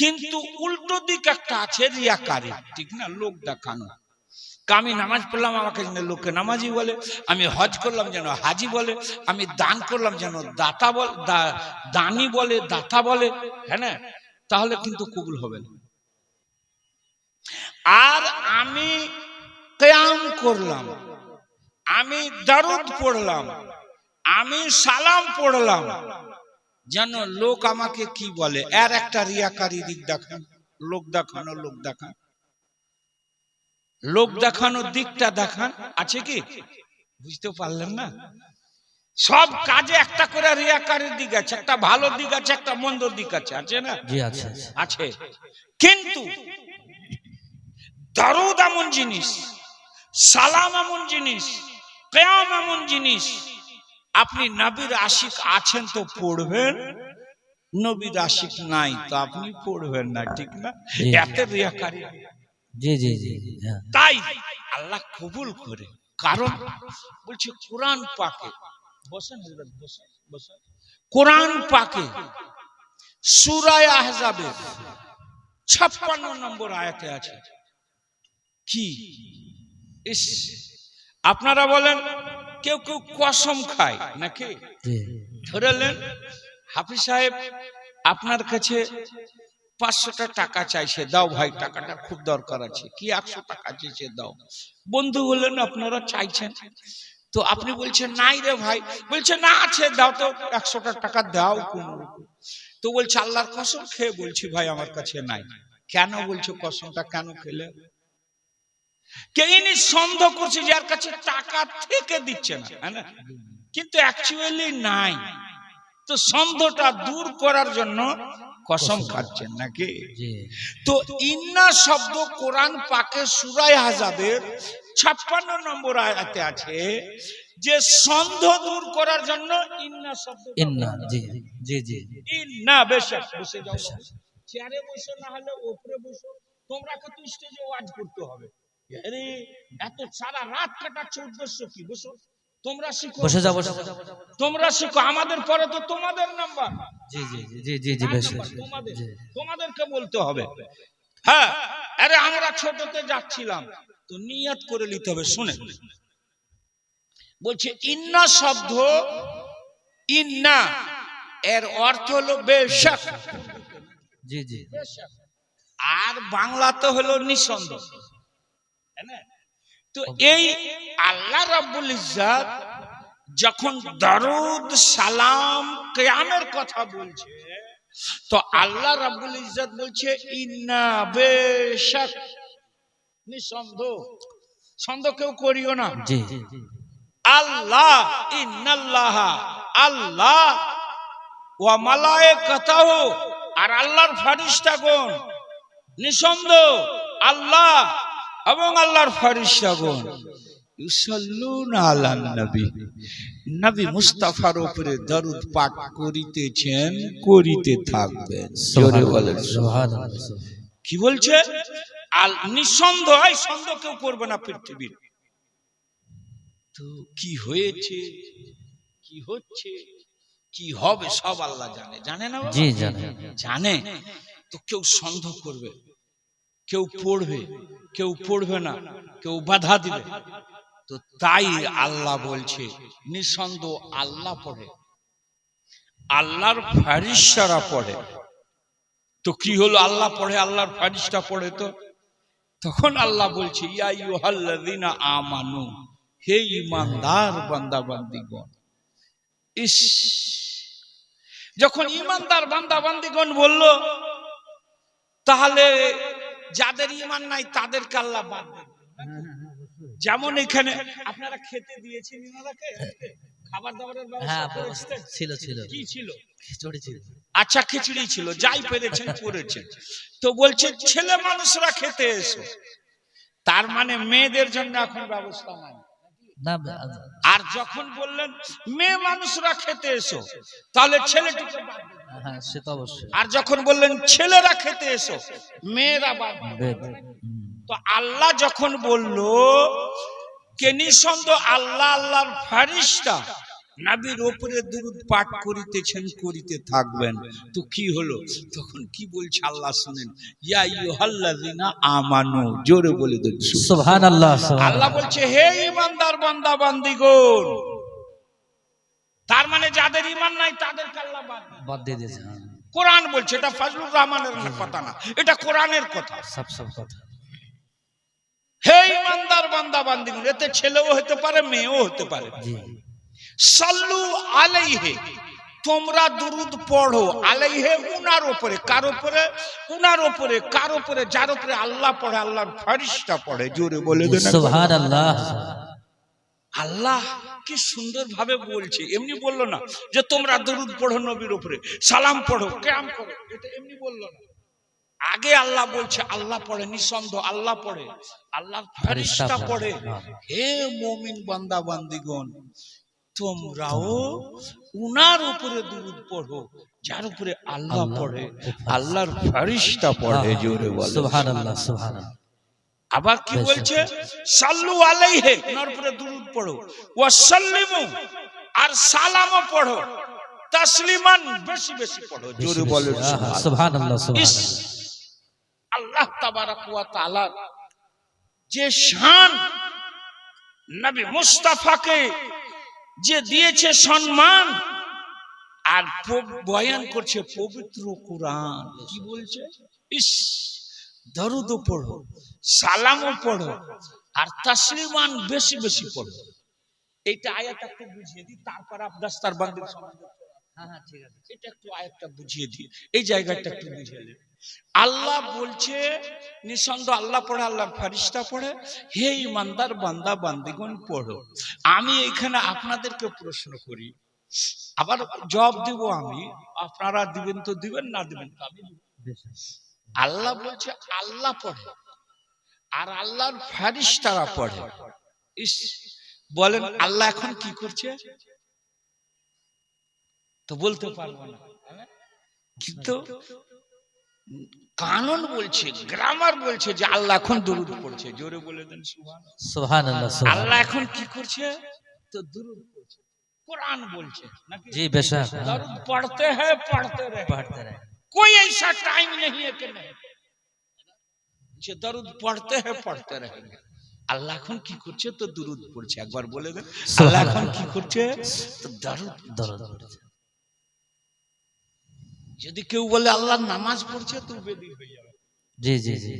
কিন্তু উল্টো দিক একটা আছে, রিয়াকারী, ঠিক না? লোক দেখানো। আমি নামাজ পড়লাম আমাকে যেন লোকে নামাজি বলে, আমি হজ করলাম যেন হাজি বলে, আমি দান করলাম যেন দাতা বলে, দানি বলে, দাতা বলে, হ্যাঁ না? তাহলে কিন্তু কবুল হবে না। আর আমি কিয়াম করলাম, আমি দরুদ পড়লাম, আমি সালাম পড়লাম যেন লোক আমাকে কি বলে, এর একটা রিয়াকারী দিক দেখান, লোক দেখানো, লোক দেখান, লোক দেখানোর দিকটা দেখান, আছে কি? বুঝতে পারলেন না? সব কাজে একটা করে রিয়াকারীর দিক আছে, একটা ভালো দিক আছে, একটা মন্দ দিক আছে, আছে না? জি আছে আছে। কিন্তু দরুদ এমন জিনিস, সালাম এমন জিনিস, কিয়াম এমন জিনিস, আপনি নবীর আশিক আছেন তো পড়বেন, নবীর আশিক নাই তো আপনি পড়বেন না, ঠিক না? এত রিয়াকারী। জি জি জি জি হ্যাঁ তাই আল্লাহ কবুল করে, কারণ বলছে কোরআন পাকে, বসেন হযরত, বসেন বসেন, কোরআন পাকে সূরা আহজাবের 56 নম্বর আয়াতে আছে কি? ইস, আপনারা বলেন কেউ কেউ কসম খায় নাকি? জি ধরেলেন হাফিজ সাহেব আপনার কাছে 500 টাকা চাইছে, দাও ভাই, টাকাটা খুব দরকার আছে। কি 100 টাকা চাইছে, দাও। বন্ধু বললেন আপনারা চাইছেন, তো আপনি বলছেন নাই রে ভাই, বলছে না আছে, দাও তো 100 টাকা দাও কোনো রকম। তো বলছে আল্লাহর কসম খেয়ে বলছি ভাই আমার কাছে নাই। কেন বলছো কসমটা কেন খেলে? কে ইনি সন্দেহ করছে যার কাছে টাকা থেকে দিচ্ছে না, হ্যাঁ না? কিন্তু অ্যাকচুয়ালি নাই, তো সন্দেহটা দূর করার জন্য কসম খাচ্ছেন নাকি? জি তো ইন্না শব্দ কোরআন পাকে সূরা আহজাবের 56 নম্বর আয়াতে আছে যে সন্দেহ দূর করার জন্য ইন্না শব্দ, ইন্না জি জি জি ইন্না। বেশক বসে যাও, চেয়ারে বসো, না হলে উপরে বসো, তোমরা কত স্টেজে ওয়াজ করতে হবে? আরে এত সারা রাত কাটাচ্ছ, উদ্দেশ্য কি? বসো, তোমরা শিখো, বসে যাও বসে তোমরা শিখো, আমাদের পরে তো তোমাদের নাম্বার, জি জি জি জি জি বেশ তোমাদের, জি তোমাদেরকে বলতে হবে। হ্যাঁ, আরে আমরা ছোটতে যাচ্ছিলাম, তো নিয়ত করে নিতে হবে। শুনে বলছে ইন্না শব্দ, ইন্না এর অর্থ হলো বেশক, জি জি আর বাংলাতে হলো নিঃসন্দেহ, তাই না? তো এই আল্লাহ রাব্বুল ইজ্জত যখন দরুদ সালাম কিয়ামের কথা বলছে, তো আল্লাহ রাব্বুল ইজ্জত বলছে ইন্না, বেশক, নিঃসন্দেহ, সন্দেহ কেউ করিও না। জি আল্লাহ, ইন্নাল্লাহ, আল্লাহ ওয়া মালায়েকাতাহু, আর আল্লাহর ফেরেশতাগণ, নিঃসন্দেহ আল্লাহ এবং আল্লাহর ফেরেশতাগণ ইউসাল্লুনা আলান নবী, নবী মুস্তাফার উপরে দরুদ পাঠ করিতেছেন, করিতে থাকবেন। জোরে বলেন সুবহানাল্লাহ। কি বলছে? নিঃসন্দেহ, এই সন্দেহ কেউ করবে না পৃথিবীর। তো কি হয়েছে, কি হচ্ছে, কি হবে সব আল্লাহ জানে, জানে না বাবা? জি জানে জানে। তো কেউ সন্দেহ করবে, কেউ পড়বে, কেউ পড়বে না, কেউ বাধা দিবে। তো তাই আল্লাহ বলছে নিঃসন্দেহ আল্লাহ পড়ে, আল্লাহর ফেরেশতারা পড়ে। তো কি হলো, আল্লাহ পড়ে, আল্লাহর ফেরেশতা পড়ে, তো তখন আল্লাহ বলছে ইয়া আইয়ুহাল্লাযীনা আমানু, হে ঈমানদার বান্দা বান্দীগণ। ইস, যখন ঈমানদার বান্দা বান্দীগণ বলল, তাহলে যাদের ঈমান নাই তাদেরকে আল্লাহ বাদ দেন। যেমন এখানে আপনারা খেতে দিয়েছেন, ইনারাকে খাবার দাবারের হ্যাঁ ব্যবস্থা করেছিলেন? ছিল ছিল কি ছিল? খিচুড়ি ছিল আচ্ছা, খিচুড়ি ছিল, যাই পেরেছেন করেছেন। তো বলছে ছেলে মানুষরা খেতে এসো, তার মানে মেয়েদের জন্য এখন ব্যবস্থা নাই। না আর যখন বললেন মেয়ে মানুষরা খেতে এসো, তাহলে ছেলেটিকে বাদ দিলেন। হ্যাঁ সে তো অবশ্যই আর যখন বললেন ছেলেরা খেতে এসো, মেয়েরা বাদ দিলেন। বেদ তো আল্লাহ যখন বলল কে নিঃসন্দেহ আল্লাহ আল্লাহর ফেরেশতা নবীর উপরে দুরূদ পাঠ করিতেছেন, করিতে থাকবেন, তো কি হলো? তখন কি বলছে আল্লাহ শুনেন, ইয়া আইয়ুহাল্লাযিনা আমানু, জোরে বলে দেন সুবহানাল্লাহ। আল্লাহ বলছে হে ঈমানদার বান্দা বান্দিগণ, তার মানে যাদের ঈমান নাই তাদেরকে আল্লাহ বাদ দিয়ে দিয়েছে। কোরআন বলছে, এটা ফজলুর রহমানের কথা না, এটা কোরআনের কথা। সব কথা। হে ঈমানদার বান্দা বান্দিগণ, এতে ছেলেও হতে পারে মেয়েও হতে পারে। জি সাল্লু আলাইহি, তোমরা দুরূদ পড়ো, আলাইহি উনার উপরে, কার উপরে? উনার উপরে, কার উপরে? যার উপরে আল্লাহ পড়ে, আল্লাহর ফেরেশতা পড়ে। জোরে বলে দেন সুবহানাল্লাহ। আল্লাহ কি সুন্দর ভাবে বলছে, এমনি বললো না যে তোমরা দুরূদ পড়ো নবীর উপরে, সালাম পড়ো, কিয়াম করো, এটা এমনি বললো না। আগে আল্লাহ বলছে আল্লাহ পড়ে, নিঃসন্দেহ আল্লাহ পড়ে, আল্লাহর ফেরেশতা পড়ে। হে মুমিন বান্দা বান্দিগণ, তোমরাও উনার উপরে দুরূদ পড়ো যার উপরে আল্লাহ পড়ে, আল্লাহর ফেরেশতা পড়ে। জোরে বলো সুবহানাল্লাহ সুবহানাল্লাহ। আবার কি বলছে? সাল্লু আলাইহি, উনার উপরে দুরূদ পড়ো, ওয়া সাল্লিমু, আর সালামও পড়ো, তাসলিমান, বেশি বেশি পড়ো। জোরে বলো সুবহানাল্লাহ ইস, সুবহানাল্লাহ। আল্লাহ তাবারাক ওয়া তাআলা যে শান, নবী মুস্তাফাকে যে দিয়েছে সম্মান, আর বয়ান করছে পবিত্র কোরআন। কি বলছে? ইস, দরুদও পড়ো, সালামও পড়ো, আর তাসলিমান বেশি বেশি পড়ো। এইটা আয়াত একটু বুঝিয়ে দিই, তারপর আবদাস্তার বান্দির সম্বন্ধে। হ্যাঁ ঠিক আছে। এটা একটু আয়াতটা বুঝিয়ে দিই, এই জায়গাটা একটু বুঝিয়ে দিই। আল্লাহ বলছে নিঃসন্দেহ আল্লাহ পড়ে, আল্লাহর ফেরেশতা পড়ে, হে ঈমানদার বান্দা বান্দিগণ পড়ো। আমি এখানে আপনাদেরকে প্রশ্ন করি, আবার জবাব দিব আমি, আপনারা দিবেন তো দিবেন, না দিবেন তো আমি দিব। আল্লাহ বলছে আল্লাহ পড়ে, আর আল্লাহর ফেরেশতারা পড়ে। ইস, বলেন আল্লাহ এখন কি করছে? তো বলতে পারবো না, কিন্তু কানুন বলছে, গ্রামার বলছে যে আল্লাহ এখন দুরূদ পড়ছে। জোরে বলে দেন সুবহানাল্লাহ। আল্লাহ এখন কি করছে? তো দুরূদ পড়ছে। कुरान बोलছে নাকি जी बेशक दरूद पढ़ते हैं पढ़ते रहे कोई ऐसा टाइम नहीं है कि नहीं যে দরুদ পড়তে हैं पढ़ते रहेंगे আল্লাহ এখন কি করছে তো দুরুদ পড়ছে একবার বলে দেন আল্লাহ এখন কি করছে তো দরুদ পড়ছে যদি কেউ বলে আল্লাহ নামাজ পড়ছে তো বেদিন হয়ে যাবে जी जी जी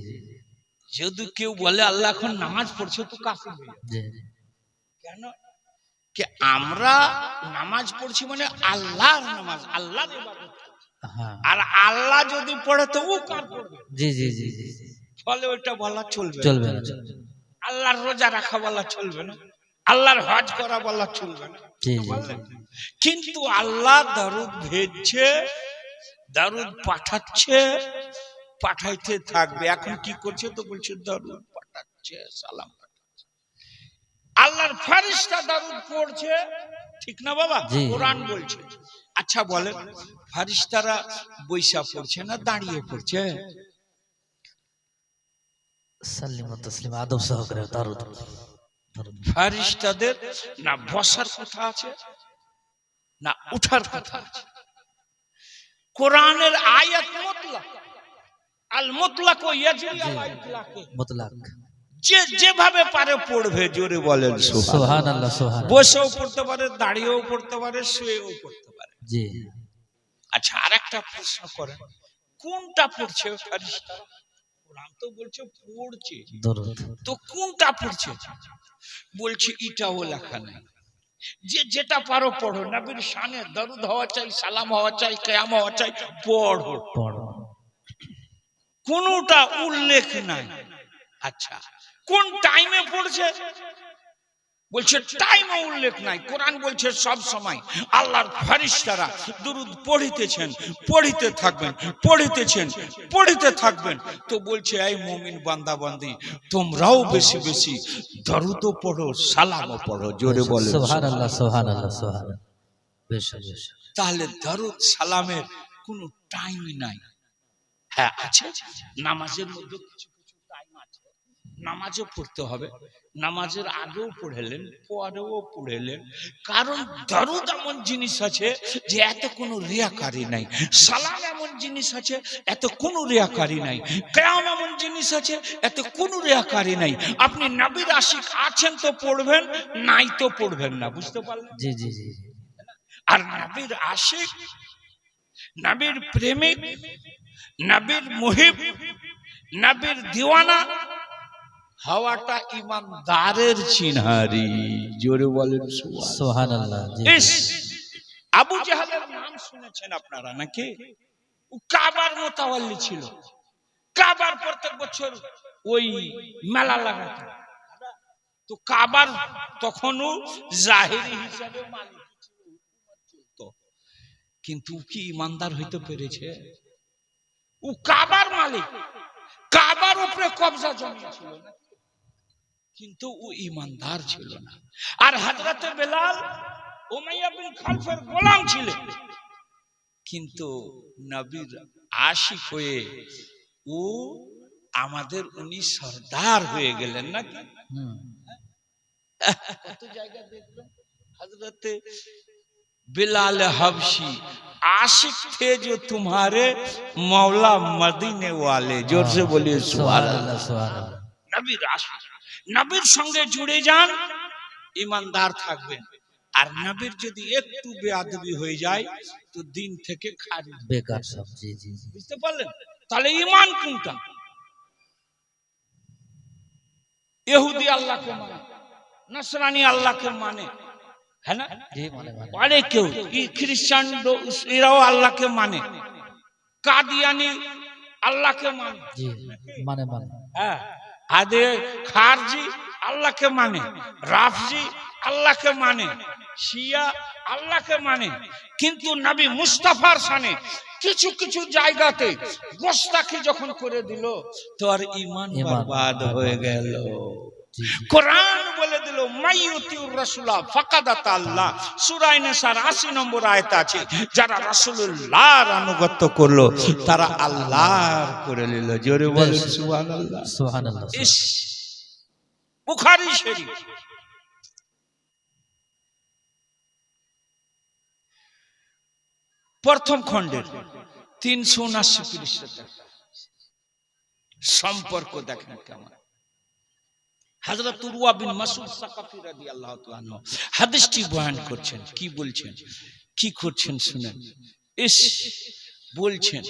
যদি কেউ বলে আল্লাহ এখন নামাজ পড়ছে তো কাফির হয়ে যাবে जी কেন कि আমরা নামাজ পড়ছি মানে আল্লাহর নামাজ আল্লাহর ইবাদত हाँ আর আল্লাহ যদি পড়ে তো ও কার পড়বে जी जी जी जी ফলে ওটা বলা চলবে চলবে না আল্লাহর রোজা রাখা বলা চলবে না আল্লাহর হজ করা বলা চলবে না जी जी কিন্তু আল্লাহ দরুদ ভেজছে দরুদ পাঠাচ্ছে পাঠাইতে থাকবে এখন কি করছে তো বলছে দরুদ পাঠাচ্ছে সালাম আল্লাহর ফেরেশতা দরুদ পড়ছে ঠিক না বাবা জি। কোরআন বলছে আচ্ছা বলেন ফেরেশতারা বৈশা পড়ছে না দাঁড়িয়ে পড়ছে सल्लिम व तस्लीम आदब सहकरे दरूद दरूद ফেরেশতাদের না বসার কথা আছে না উঠার কথা আছে কোরআনের আয়াত মুতলাক আল মুতলাক ইয়াজরি আলা ইতলাকে मुतलक যে যেভাবে পারে পড়বে জোরে বলেন সুবহান सुभान अल्लाह सुभान বসেও পড়তে পারে দাঁড়িয়েও পড়তে পারে শুয়েও পড়তে পারে जी আচ্ছা আরেকটা প্রশ্ন করেন কোনটা পড়ছে ফেরেশতা কোরআন তো বলছে পড়ছে दरूद তো কোনটা পড়ছে বলছে এটাও লেখা নেই যে যেটা পারো পড়ো নবীর শানে দরুদ হওয়া চাই সালাম হওয়া চাই কিয়াম হওয়া চাই পড়ো पढ़ो কোনটা উল্লেখ নাই আচ্ছা কোন টাইমে পড়ছে বলছে টাইমও উল্লেখ নাই। কোরআন বলছে সব সময় আল্লাহর ফেরেশতারা দুরূদ পড়িতেছেন, পড়িতে থাকবেন, পড়িতেছেন, পড়িতে থাকবেন। তো বলছে এই মুমিন বান্দা বান্দি, তোমরাও বেশি বেশি দরুদ পড়ো, সালামও পড়ো। জোরে বলেন সুবহানাল্লাহ, সুবহানাল্লাহ, সুবহানাল্লাহ। বেশ বেশ। তাহলে দরুদ সালামের কোনো টাইমই নাই। হ্যাঁ আছে, নামাজের মধ্যে কিছু কিছু টাইম আছে, নামাজও পড়তে হবে, নামাজের আগেও পড়েলেন, পরেও পড়েলেন। কারণ দরুদ এমন জিনিস আছে যে এত কোনো রিয়াকারি নাই, সালাম এমন জিনিস আছে এত কোনো রিয়াকারি নাই, কিয়াম এমন জিনিস আছে এত কোনো রিয়াকারি নাই। আপনি নবীর আশিক আছেন তো পড়বেন, নাই তো পড়বেন না। বুঝতে পারলেন? জি জি জি। আর নবীর আশিক, নবীর প্রেমিক, নবীর মুহিব, নবীর দিওয়ানা হওয়াটা ইমানদারের চিনহারি। জোরে বলেন সুবহানাল্লাহ। জি। ইস, আবু জাহেলের নাম শুনেছেন আপনারা নাকি? ও কাবার মোতাওয়াল্লি ছিল। কাবার প্রত্যেক বছর ওই মেলা লাগাতো। তো কাবার তখনও জাহেরি হিসাবে মালিক ছিল, কিন্তু কি ইমানদার হইতে পেরেছে? ও কাবার মালিক, কাবার উপরে কবজা জমিয়েছিল না, কিন্তু ও ইমানদার ছিল না। আর হযরতে বেলাল উমাইয়া বিন খালফের গোলাম ছিলেন, কিন্তু নবীর আশিক হয়ে ও আমাদের উনি সরদার হয়ে গেলেন নাকি? কত জায়গা দেখবেন হযরতে बिलाल हबशी आशिक थे जो तुम्हारे मौला मदीने वाले। जोर से बोलिए सुभान अल्लाह। नबीर आशिक, नबीर संगे जुड़े जान, ईमानदार থাকবেন। আর নবীর যদি একটু বেয়াদবি হয়ে যায় তো দিন থেকে খারিজ বেকার সব। জি জি জি। বুঝতে পারলেন? তাহলে ঈমান কোনটা? ইহুদি আল্লাহকে মানে, নসরানি আল্লাহকে মানে, है ना? জি মানে মানে। अरे क्यों ख्रिस्टान एराও আল্লাহকে মানে, কাদিয়ানি আল্লাহকে মানে, জি মানে মানে। হ্যাঁ, আদে খারজি আল্লাহকে মানে, রাফজি আল্লাহকে মানে, শিয়া আল্লাহকে মানে। কিন্তু নবী মুস্তাফার শানে কিছু কিছু জায়গাতে গোস্তাখি যখন করে দিল তো আর ঈমান বরবাদ হয়ে গেল। কোরআন বলে দিল মাইয়ুতিউর রাসূলা ফাকাদাত আল্লাহ। সূরা নিসার ৮০ নম্বর আয়াত আছে, যারা রাসূলুল্লাহর আনুগত্য করলো তারা আল্লাহর করে নিল। জোরে বলেন সুবহানাল্লাহ, সুবহানাল্লাহ। ইস, বুখারী শরীফ প্রথম খণ্ডের ৩৭৯ পৃষ্ঠা সম্পর্ক দেখেন কেমন। হযরত উরওয়া বিন মাসউদ সাকাফি রাদিয়াল্লাহু তাআলা আনহু হাদিসটি বয়ান করছেন। কি বলছেন, কি করছেন শুনেন। ইস, বলছেন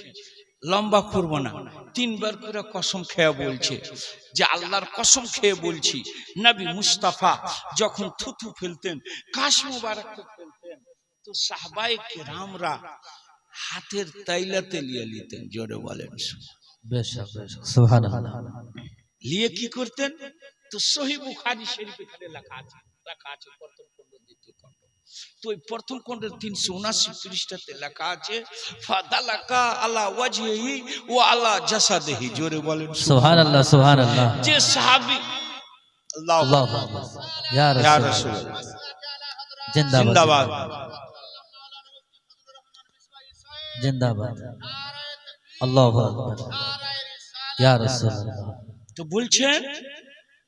লম্বা করব না, তিনবার করে কসম খেয়ে বলছে যে আল্লাহর কসম খেয়ে বলছি, নবী মুস্তাফা যখন থুতু ফেলতেন, কাশ মোবারক ফেলতেন, তো সাহাবায়ে কেরামরা হাতের তাইলাতে লিয়ে নিতেন। জোরে বলেন বেশ বেশ। সুবহানাল্লাহ। লিয়ে কি করতেন? তো সহিহ বুখারী শরীফে এখানে লেখা আছে প্রথম খণ্ড, দ্বিতীয় খণ্ড। তো এই প্রথম খণ্ডের ৩৭৯ পৃষ্ঠাতে লেখা আছে ফাদালাকা আলা ওয়াজহিহি ওয়া আলা জাসাদিহি। জোরে বলেন সুবহানাল্লাহ, সুবহানাল্লাহ। যে সাহাবী আল্লাহু আকবার, ইয়া রাসূলুল্লাহ, জিন্দাবাদ জিন্দাবাদ, আল্লাহু আকবার, ইয়া রাসূলুল্লাহ। তো বলছেন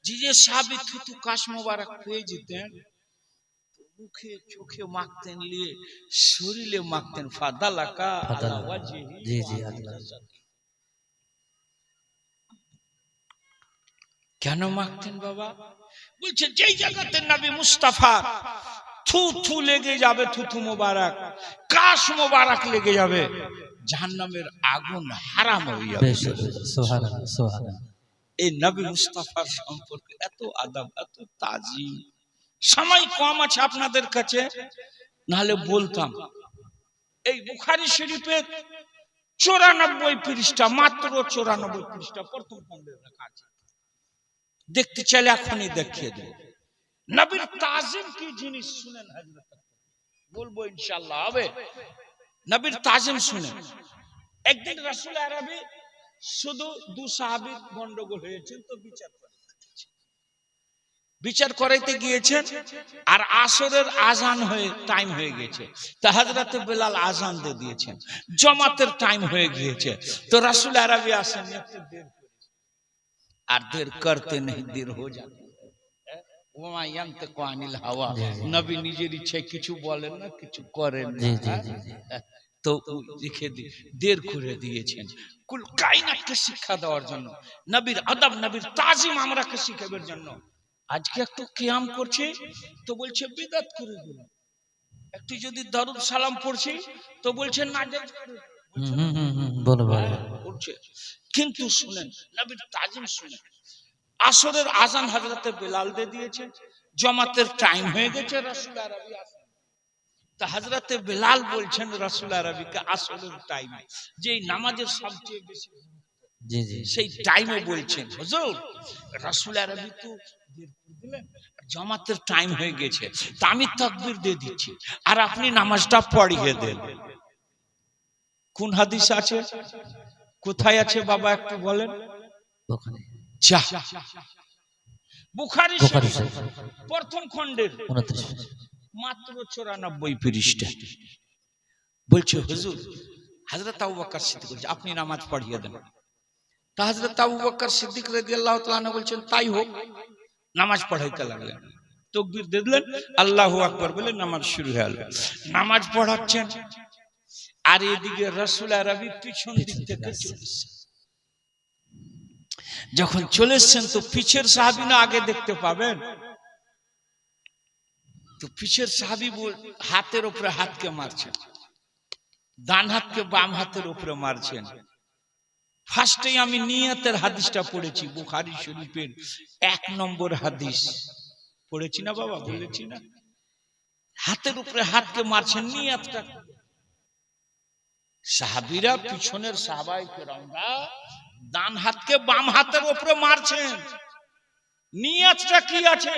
যে সাহাবী থুতু কাশ মোবারক পেয়ে যেতেন, মুখে চোখে মাখতেন, নিয়ে শরীরে মাখতেন। ফাদালাকা আলা ওয়াজহিহি। জি জি আল্লাহ। কেন মাখতেন বাবা? বলছে যেই জায়গাতে নবী মুস্তাফা থুথু লেগে যাবে, থুথু মোবারক, কাশ মোবারক লেগে যাবে, জাহান্নামের আগুন হারাম হয়ে যাবে। সুবহানাল্লাহ, সুবহানাল্লাহ। এই নবী মুস্তাফার সম্পর্কে এত আদব, এত তাজিম। সময় কম আছে আপনাদের কাছে, নাহলে বলতাম। এই বুখারী শরীফের ৯৪ পৃষ্ঠা, মাত্র ৯৪ পৃষ্ঠা প্রথম খণ্ডে লেখা আছে। দেখতে চাইলে এখনই দেখিয়ে দেব। নবীর তাজিম কি জিনিস শুনেন হযরত, বলবো ইনশাআল্লাহ হবে। নবীর তাজিম শুনেন। একদিন রাসূল আরবি শুধু দু সাহাবীর গন্ডগোল হয়েছে, তো বিচার করাইতে গিয়েছেন, আর আসরের আজান হয়ে টাইম হয়ে গেছে, তা হযরত বেলাল আজান দিয়ে দিয়েছেন, জামাতের টাইম হয়ে গিয়েছে, তো রাসূল আরবি আসেন, একটু দেরি আর দের করতে নেই, দের হয়ে যাবে। ওমা ইয়ানতিকু আনিল হাওয়া, নবী নিজের ইচ্ছায় কিছু বলেন না, কিছু করেন না, তো লিখে দের করে দিয়েছেন কুল কায়নাতকে শিক্ষা দেওয়ার জন্য, নবীর আদব নবীর তাজিম আমরাকে শিখাবার জন্য। আজকে একটু কিয়াম করছি তো বলছে বিদআত করে দিল, একটু যদি দরুদ সালাম পড়ছি তো বলছে নাজায়েজ করে বলছে। কিন্তু শুনেন নবীর তাজিম শুনেন। আসরের আজান হযরতে বেলাল দিয়ে দিয়েছে, জামাতের টাইম হয়ে গেছে, রাসূল আরবি আসেন, তা হযরতে বেলাল বলছেন রাসূল আরবিকে আসরের টাইমে, যেই নামাজের সবচেয়ে বেশি জি জি সেই টাইমে বলছেন হুজুর রাসূল আরবি তো দিলেন, জামাতের টাইম হয়ে গেছে, তা আমি তাকবীর দিয়ে দিচ্ছি আর আপনি নামাজটা পড়িয়ে দেন। কোন হাদিস আছে, কোথায় আছে বাবা একটু বলেন? যা বুখারী শরীফ প্রথম খণ্ডের 29 মাত্র 94 পৃষ্ঠা বলছে হুজুর হযরত আবু বকর সিদ্দিক বলছে আপনি নামাজ পড়িয়ে দেন। তা হযরত আবু বকর সিদ্দিক রাদিয়াল্লাহু তাআলা আনহু বলছেন তাই হোক, নামাজ পড়াইতে লাগলেন, তাকবীর দিয়ে দিলেন, আল্লাহু আকবার বলে নামাজ শুরু হয়ে গেল। নামাজ পড়াচ্ছেন আর এদিকে রাসূল আরবি পিছন দিক থেকে চলেছে। যখন চলে এসেছেন তো পিছের সাহাবী না আগে দেখতে পাবেন, তো পিছের সাহাবী হাতের উপরে হাতকে মারছেন, ডান হাতকে বাম হাতের উপরে মারছেন। ফার্স্টেই আমি নিয়তের হাদিসটা পড়েছি, বুখারী শরীফের 1 নম্বর হাদিস পড়েছি না বাবা, বলেছি না? হাতের উপরে হাতকে মারছেন, নিয়তটা সাহাবীরা পিছনের সাহাবায়ে কেরামরা ডান হাতকে বাম হাতের উপরে মারছেন, নিয়তটা কি আছে,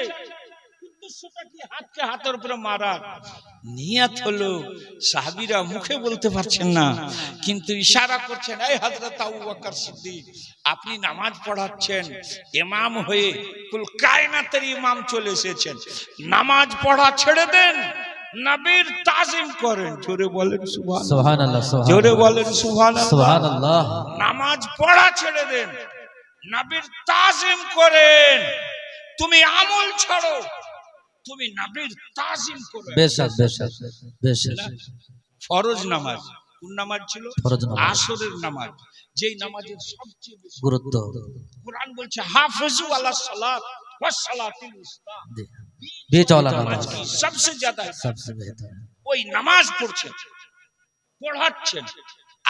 উদ্দেশ্যটা কি হাতকে হাতের উপরে মারার? নিয়ত হলো সাহাবীরা মুখে বলতে পারছেন না, কিন্তু ইশারা করছেন, এই হযরত আবু বকর সিদ্দিক আপনি নামাজ পড়াচ্ছেন, ইমাম হয়ে কুল কায়নাতের ইমাম চলে এসেছেন, নামাজ পড়া ছেড়ে দেন, নবীর তাজিম করেন। জোরে বলেন সুবহানাল্লাহ, জোরে বলেন সুবহানাল্লাহ। নামাজ পড়া ছেড়ে দেন, নবীর তাজিম করেন। তুমি আমল ছাড়ো, তুমি নবীর তাজিম করো। বেশক বেশক বেশক। ফরজ নামাজ কোন নামাজ ছিল? ফরজ নামাজ, আসরের নামাজ, যেই নামাজের সবচেয়ে বেশি গুরুত্ব। কুরআন বলছে হাফিজু আলাস সালাত ওয়াস সালাতিল উসতা, বেচওয়ালা নামাজ সবচেয়ে ज्यादा সবচেয়ে বেহতর। ওই নামাজ পড়ছেন, পড়াচ্ছেন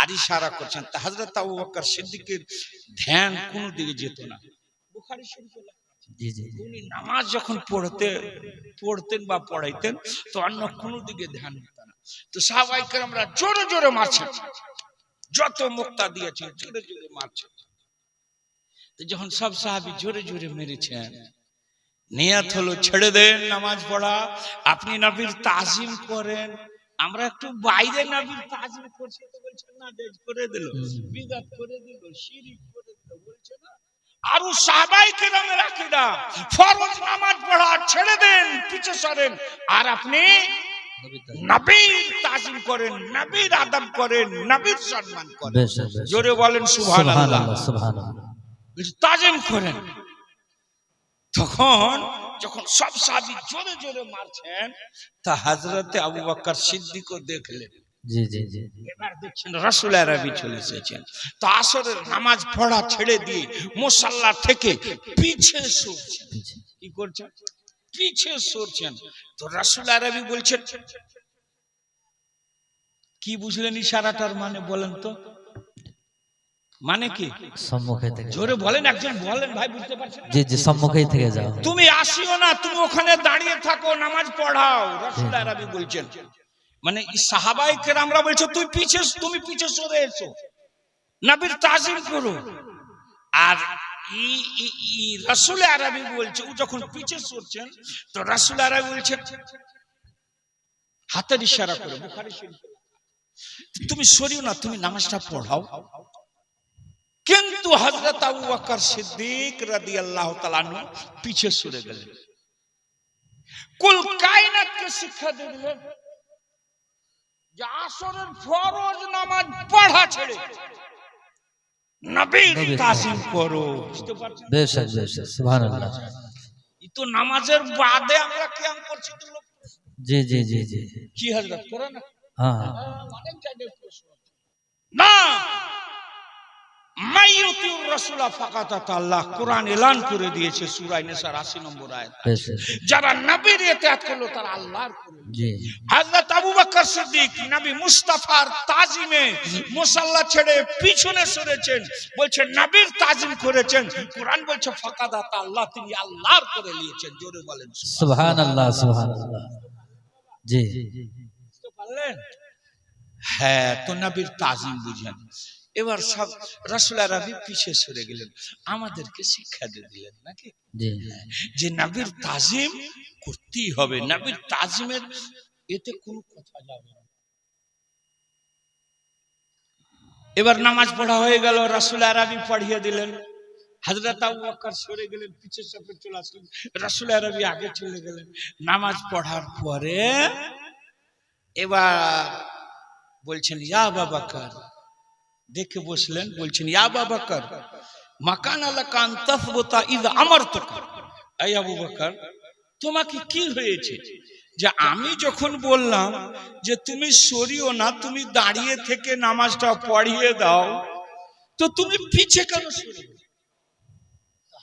আর ইশারা করছেন। তা হযরত আবু বকর সিদ্দিকের ধ্যান কোন দিকে যেত না। বুখারী শরীফে জি জি উনি নামাজ যখন পড়তেন বা পড়াইতেন তো অন্য কোনো দিকে ধ্যান দিত না। তো সাহাবায়ে কেরামরা জোরে জোরে মারছেন, যত মুক্তা দিয়েছেন জোরে জোরে মারছেন। তো যখন সব সাহাবী জোরে জোরে মেরেছেন, নিয়ত হলো ছেড়ে দেন নামাজ পড়া, আপনি নবীর তাজিম করেন। আমরা একটু বাইরে নবীর তাজিম করছি তো বলছেন না জায়েজ করে দিল, বিদআত করে দিল, শিরক করে দিল, বলছে না। আর সাহাবায়ে কেরামের আকীদা ফরজ নামাজ পড়া ছেড়ে দেন, পিছে সরেন, আর আপনি নবীর তাজিম করেন, নবীর আদব করেন, নবীর সম্মান করেন। জোরে বলেন সুবহানাল্লাহ, সুবহানাল্লাহ। তাজিম করেন। তখন যখন সব সাহাবী জোরে জোরে মারছেন তা হযরতে আবু বকর সিদ্দিকও দেখলেন। জি জি জি। এবার দেখছেন রাসূল আরবি চলে এসেছেন, তো আসরের নামাজ পড়া ছেড়ে দিয়ে মুসাল্লা থেকে পিছে সরছেন। কি করছেন? পিছে সরছেন। তো রাসূল আরবি বলছেন, কি বুঝলেন ইশারাটার মানে বলেন তো? মানে কি? সম্মুখে থেকে জোরে বলেন, একজন বলেন ভাই, বুঝতে পারছেন? জি জি, সম্মুখেই থেকে যাও, তুমি আসিও না, তুমি ওখানে দাঁড়িয়ে থাকো, নামাজ পড়াও। রাসূল আরবি বলছেন, মানে সাহাবায়ে কেরামরা বলছে তুমি পিছে সরে এসো, নবীর তাজিম করো। আর রাসূল আরবি বলছে, ও যখন পিছে সরছেন তো রাসূল আরবি বলছে হাতের ইশারা করে, বুখারী শরীফ, তুমি সরিও না, তুমি নামাজটা পড়াও। কিন্তু হযরত আবু বকর সিদ্দিক রাদিয়াল্লাহু তাআলা আনহু পিছে সরে গেলেন। কুল কায়নাতকে শিক্ষা দিলেন যে আসরের ফরজ নামাজ পড়া ছেড়ে নবীর তাজিম করো। বুঝতে পারছেন? বেশক বেশক, সুবহানাল্লাহ। এই তো নামাজের বাদে আমরা কিয়াম করছি তো লোক। জি জি জি জি, কি হযরত করে না? হ্যাঁ হ্যাঁ, অনেক জায়গায় প্রশ্ন না, মাইয়ুতির রাসূল ফাকাত আল্লাহ কোরআন এলান করে দিয়েছে সূরা নিসার 80 নম্বর আয়াত, বেশক, যারা নবীর ইতাআত করলো তারা আল্লাহর করলো। জি হযরত আবু বকর সিদ্দিক নবী মুস্তাফার তাজিমে মুসাল্লা ছেড়ে পিছনে সরেছেন, বলছেন নবীর তাজিম করেছেন। কোরআন বলছে ফাকাত আল্লাহ, তিনি আল্লাহর করে নিয়েছেন। জোরে বলেন সুবহানাল্লাহ সুবহানাল্লাহ। জি, বুঝতে পারলেন? হ্যাঁ, তো নবীর তাজিম বুঝেন। এবার সব রাসূল আরবি পিছে সরে গেলেন, আমাদেরকে শিক্ষা দিয়ে দিলেন নাকি জি, যে নবীর তাজিম করতেই হবে, নবীর তাজিমের এতে কোনো কথা যাবে না। এবার নামাজ পড়া হয়ে গেল, রাসূল আরবি পড়িয়ে দিলেন, হযরত আবু বকর সরে গেলেন, পিছে সরে চলে আসলেন, রাসূল আরবি আগে চলে গেলেন। নামাজ পড়ার পরে এবার বলছেন ইয়া আবু বকর, দেখে বসলেন, বলছেন ইয়া আবু বকর মাকান আলাকা আন তাসবুতা ইয আমারতুকা। এই আবু বকর, তোমাকে কি হয়েছে যে আমি যখন বললাম যে তুমি সরিও না, তুমি দাঁড়িয়ে থেকে নামাজটা পড়িয়ে দাও, তো তুমি পিছে কেন সরে গেলে?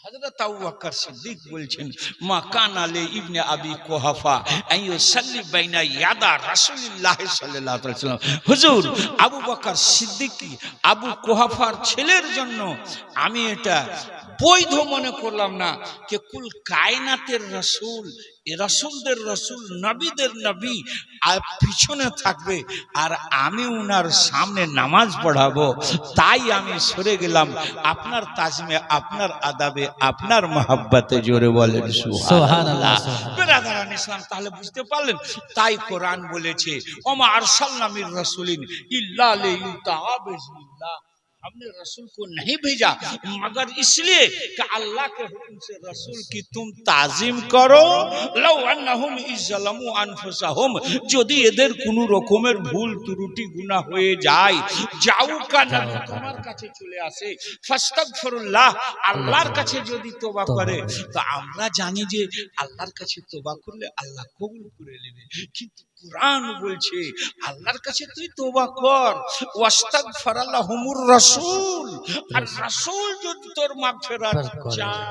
হযরত আবু বকর সিদ্দিক বলছেন মা কানা লি ইবনে আবি কুহাফা আইয়ুসাল্লি বাইনা ইয়াদা রাসূলুল্লাহ সাল্লাল্লাহু আলাইহি ওয়াসাল্লাম। হুজুর, আবু বকর সিদ্দিক আবু কুহাফার ছেলের জন্য আমি এটা বৈধ মনে করলাম না যে কুল কায়নাতের রাসূল, এ রাসূলদের রাসূল, নবীদের নবী আর পিছনে থাকবে আর আমি উনার সামনে নামাজ পড়াবো, তাই আমি সরে গেলাম আপনার তাজিমে, আপনার আদাবে, আপনার মহব্বতে। জোরে বলেন সুবহানাল্লাহ। বিরাদারান ইসলাম, তাহলে বুঝতে পারলেন, তাই কোরআন বলেছে ওমা আরসালনা মির রাসূলিন ইল্লা লিইউতাআ বিইজনিল্লাহ, हमने रसूल को नहीं भेजा मगर इसलिए कि अल्लाह के हुक्म से रसूल की तुम ताजीम करो। लौ अन्नहुम इज़लमु अनफुसहुम, যদি এদের কোনো রকমের ভুল ত্রুটি গুনাহ হয়ে যায়, যাউকা নবী তোমার কাছে চলে আসে, ফাস্তাগফিরুল্লাহ, আল্লাহর কাছে যদি তওবা করে, তো আমরা জানি যে আল্লাহর কাছে তওবা করলে আল্লাহ কবুল করে নেবে। কিন্তু কুরআন বলছে আল্লাহর কাছে তুই তওবা কর, ওয়াস্তাগফিরাল্লাহুমুর রাসূল, আর রাসূল যদি তোর মাগফিরাত চায়,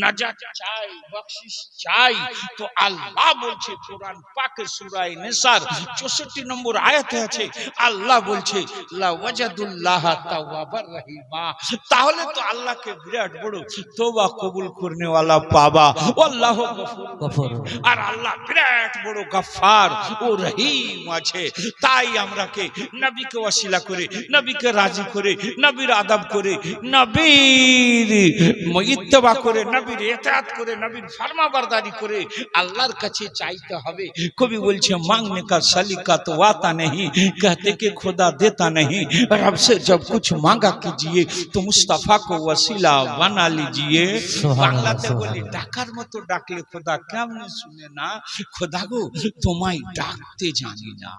নাজাত চাই, বখশিশ চাই, তো আল্লাহ বলছে কোরআন পাকে সূরা নিসার 64 নম্বর আয়াতে আছে, আল্লাহ বলছে লা ওয়াজাদুল্লাহ তাওয়াবার রহিমা, তাহলে তো আল্লাহকে বিরাট বড় তওবা কবুল করনে ওয়ালা পাবা, আল্লাহ গফুর, আর আল্লাহ বিরাট বড় গফফার ও রহিম আছে। তাই আমরাকে নবীকে ওয়াসিলা করে, নবীকে রাজি করে, নবীর আদব করে, নবীর ইত্তেবা করে, নবীর ইতাআত করে, নবীর ফরমাবরদারি করে আল্লাহর কাছে চাইতে হবে। কবি বলছে मांगने का सलीका तो आता नहीं, कहते कि खुदा देता नहीं, रब से जब कुछ मांगा कीजिए तो मुस्तफा को वसीला बना लीजिए। বাংলাতে বলি ডাকার মতো ডাকলে খোদা কেমনে শুনে না, খোদা গো তোমায় ডাকতে জানি না,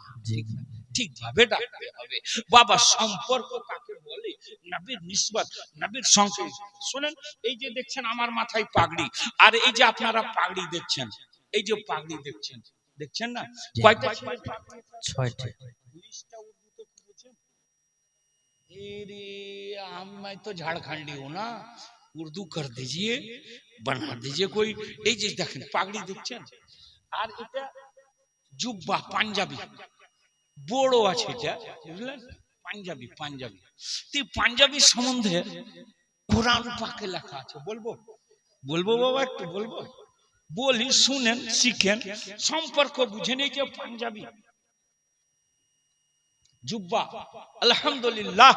ঠিক ভাবে ডাকতে হবে। বাবা সম্পর্ক কাকে বলে? নবীর নিসবত, নবীর সঙ্গে। শুনেন, এই যে দেখছেন আমার মাথায় পাগড়ি, আর এই যে আপনারা পাগড়ি দেখছেন, এই যে পাগড়ি দেখছেন, দেখছেন না কয়টা? 6টি। পুলিশটা উর্দুতে করেছেন। मैं तो झारखंडी हूं ना, उर्दू कर दीजिए, बना दीजिए कोई। এই যে দেখেন পাগড়ি দেখছেন, আর এটা জুব্বা, পাঞ্জাবি বড় আছে, এটা বুঝলেন, পাঞ্জাবি। পাঞ্জাবি তো পাঞ্জাবি সম্বন্ধে কোরআন পাকে লেখা আছে, বলবো বলবো বাবা, একটু বলবো, বলি শুনেন, শিখেন, সম্পর্ক বুঝে নেই। যে পাঞ্জাবি জুব্বা, আলহামদুলিল্লাহ,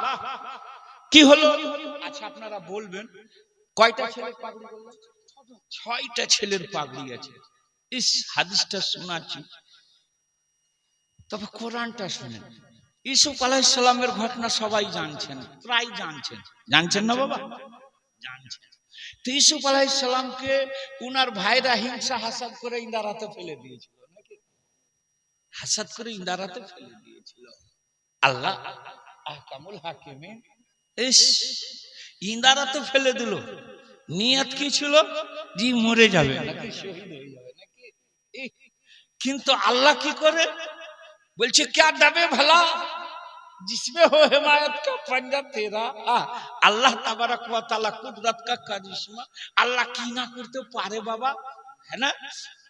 কি হলো? আচ্ছা আপনারা বলবেন কয়টা ছেলে পাগড়ি বললেন? 6টা ছেলের পাগড়ি আছে। ইস, হাদিসটা শোনাচ্ছি, তবে কোরআনটা শুনেন। ইউসুফ আলাইহিস সালামের ঘটনা সবাই জানছেন, প্রায় জানছেন। জানছেন না বাবা? জানছেন। তো ইউসুফ আলাইহিস সালামকে উনার ভাইরা হিংসা হাসাদ করে ইন্দারাতে ফেলে দিয়েছিল নাকি? হাসাদ করে ইন্দারাতে ফেলে দিয়েছিল। আল্লাহ আহকামুল হাকিমিন ইস, ইন্দারাতে ফেলে দিল। নিয়ত কি ছিল? জি মরে যাবে নাকি শহীদ হয়ে যাবে নাকি। কিন্তু আল্লাহ কি করে বলছে, क्या दबे भला जिसमें हो हिमायत का पंजा तेरा। আল্লাহ তাবারক ওয়া তাআলা কুদরত का करिश्मा। আল্লাহ কি না করতে পারে বাবা, है ना।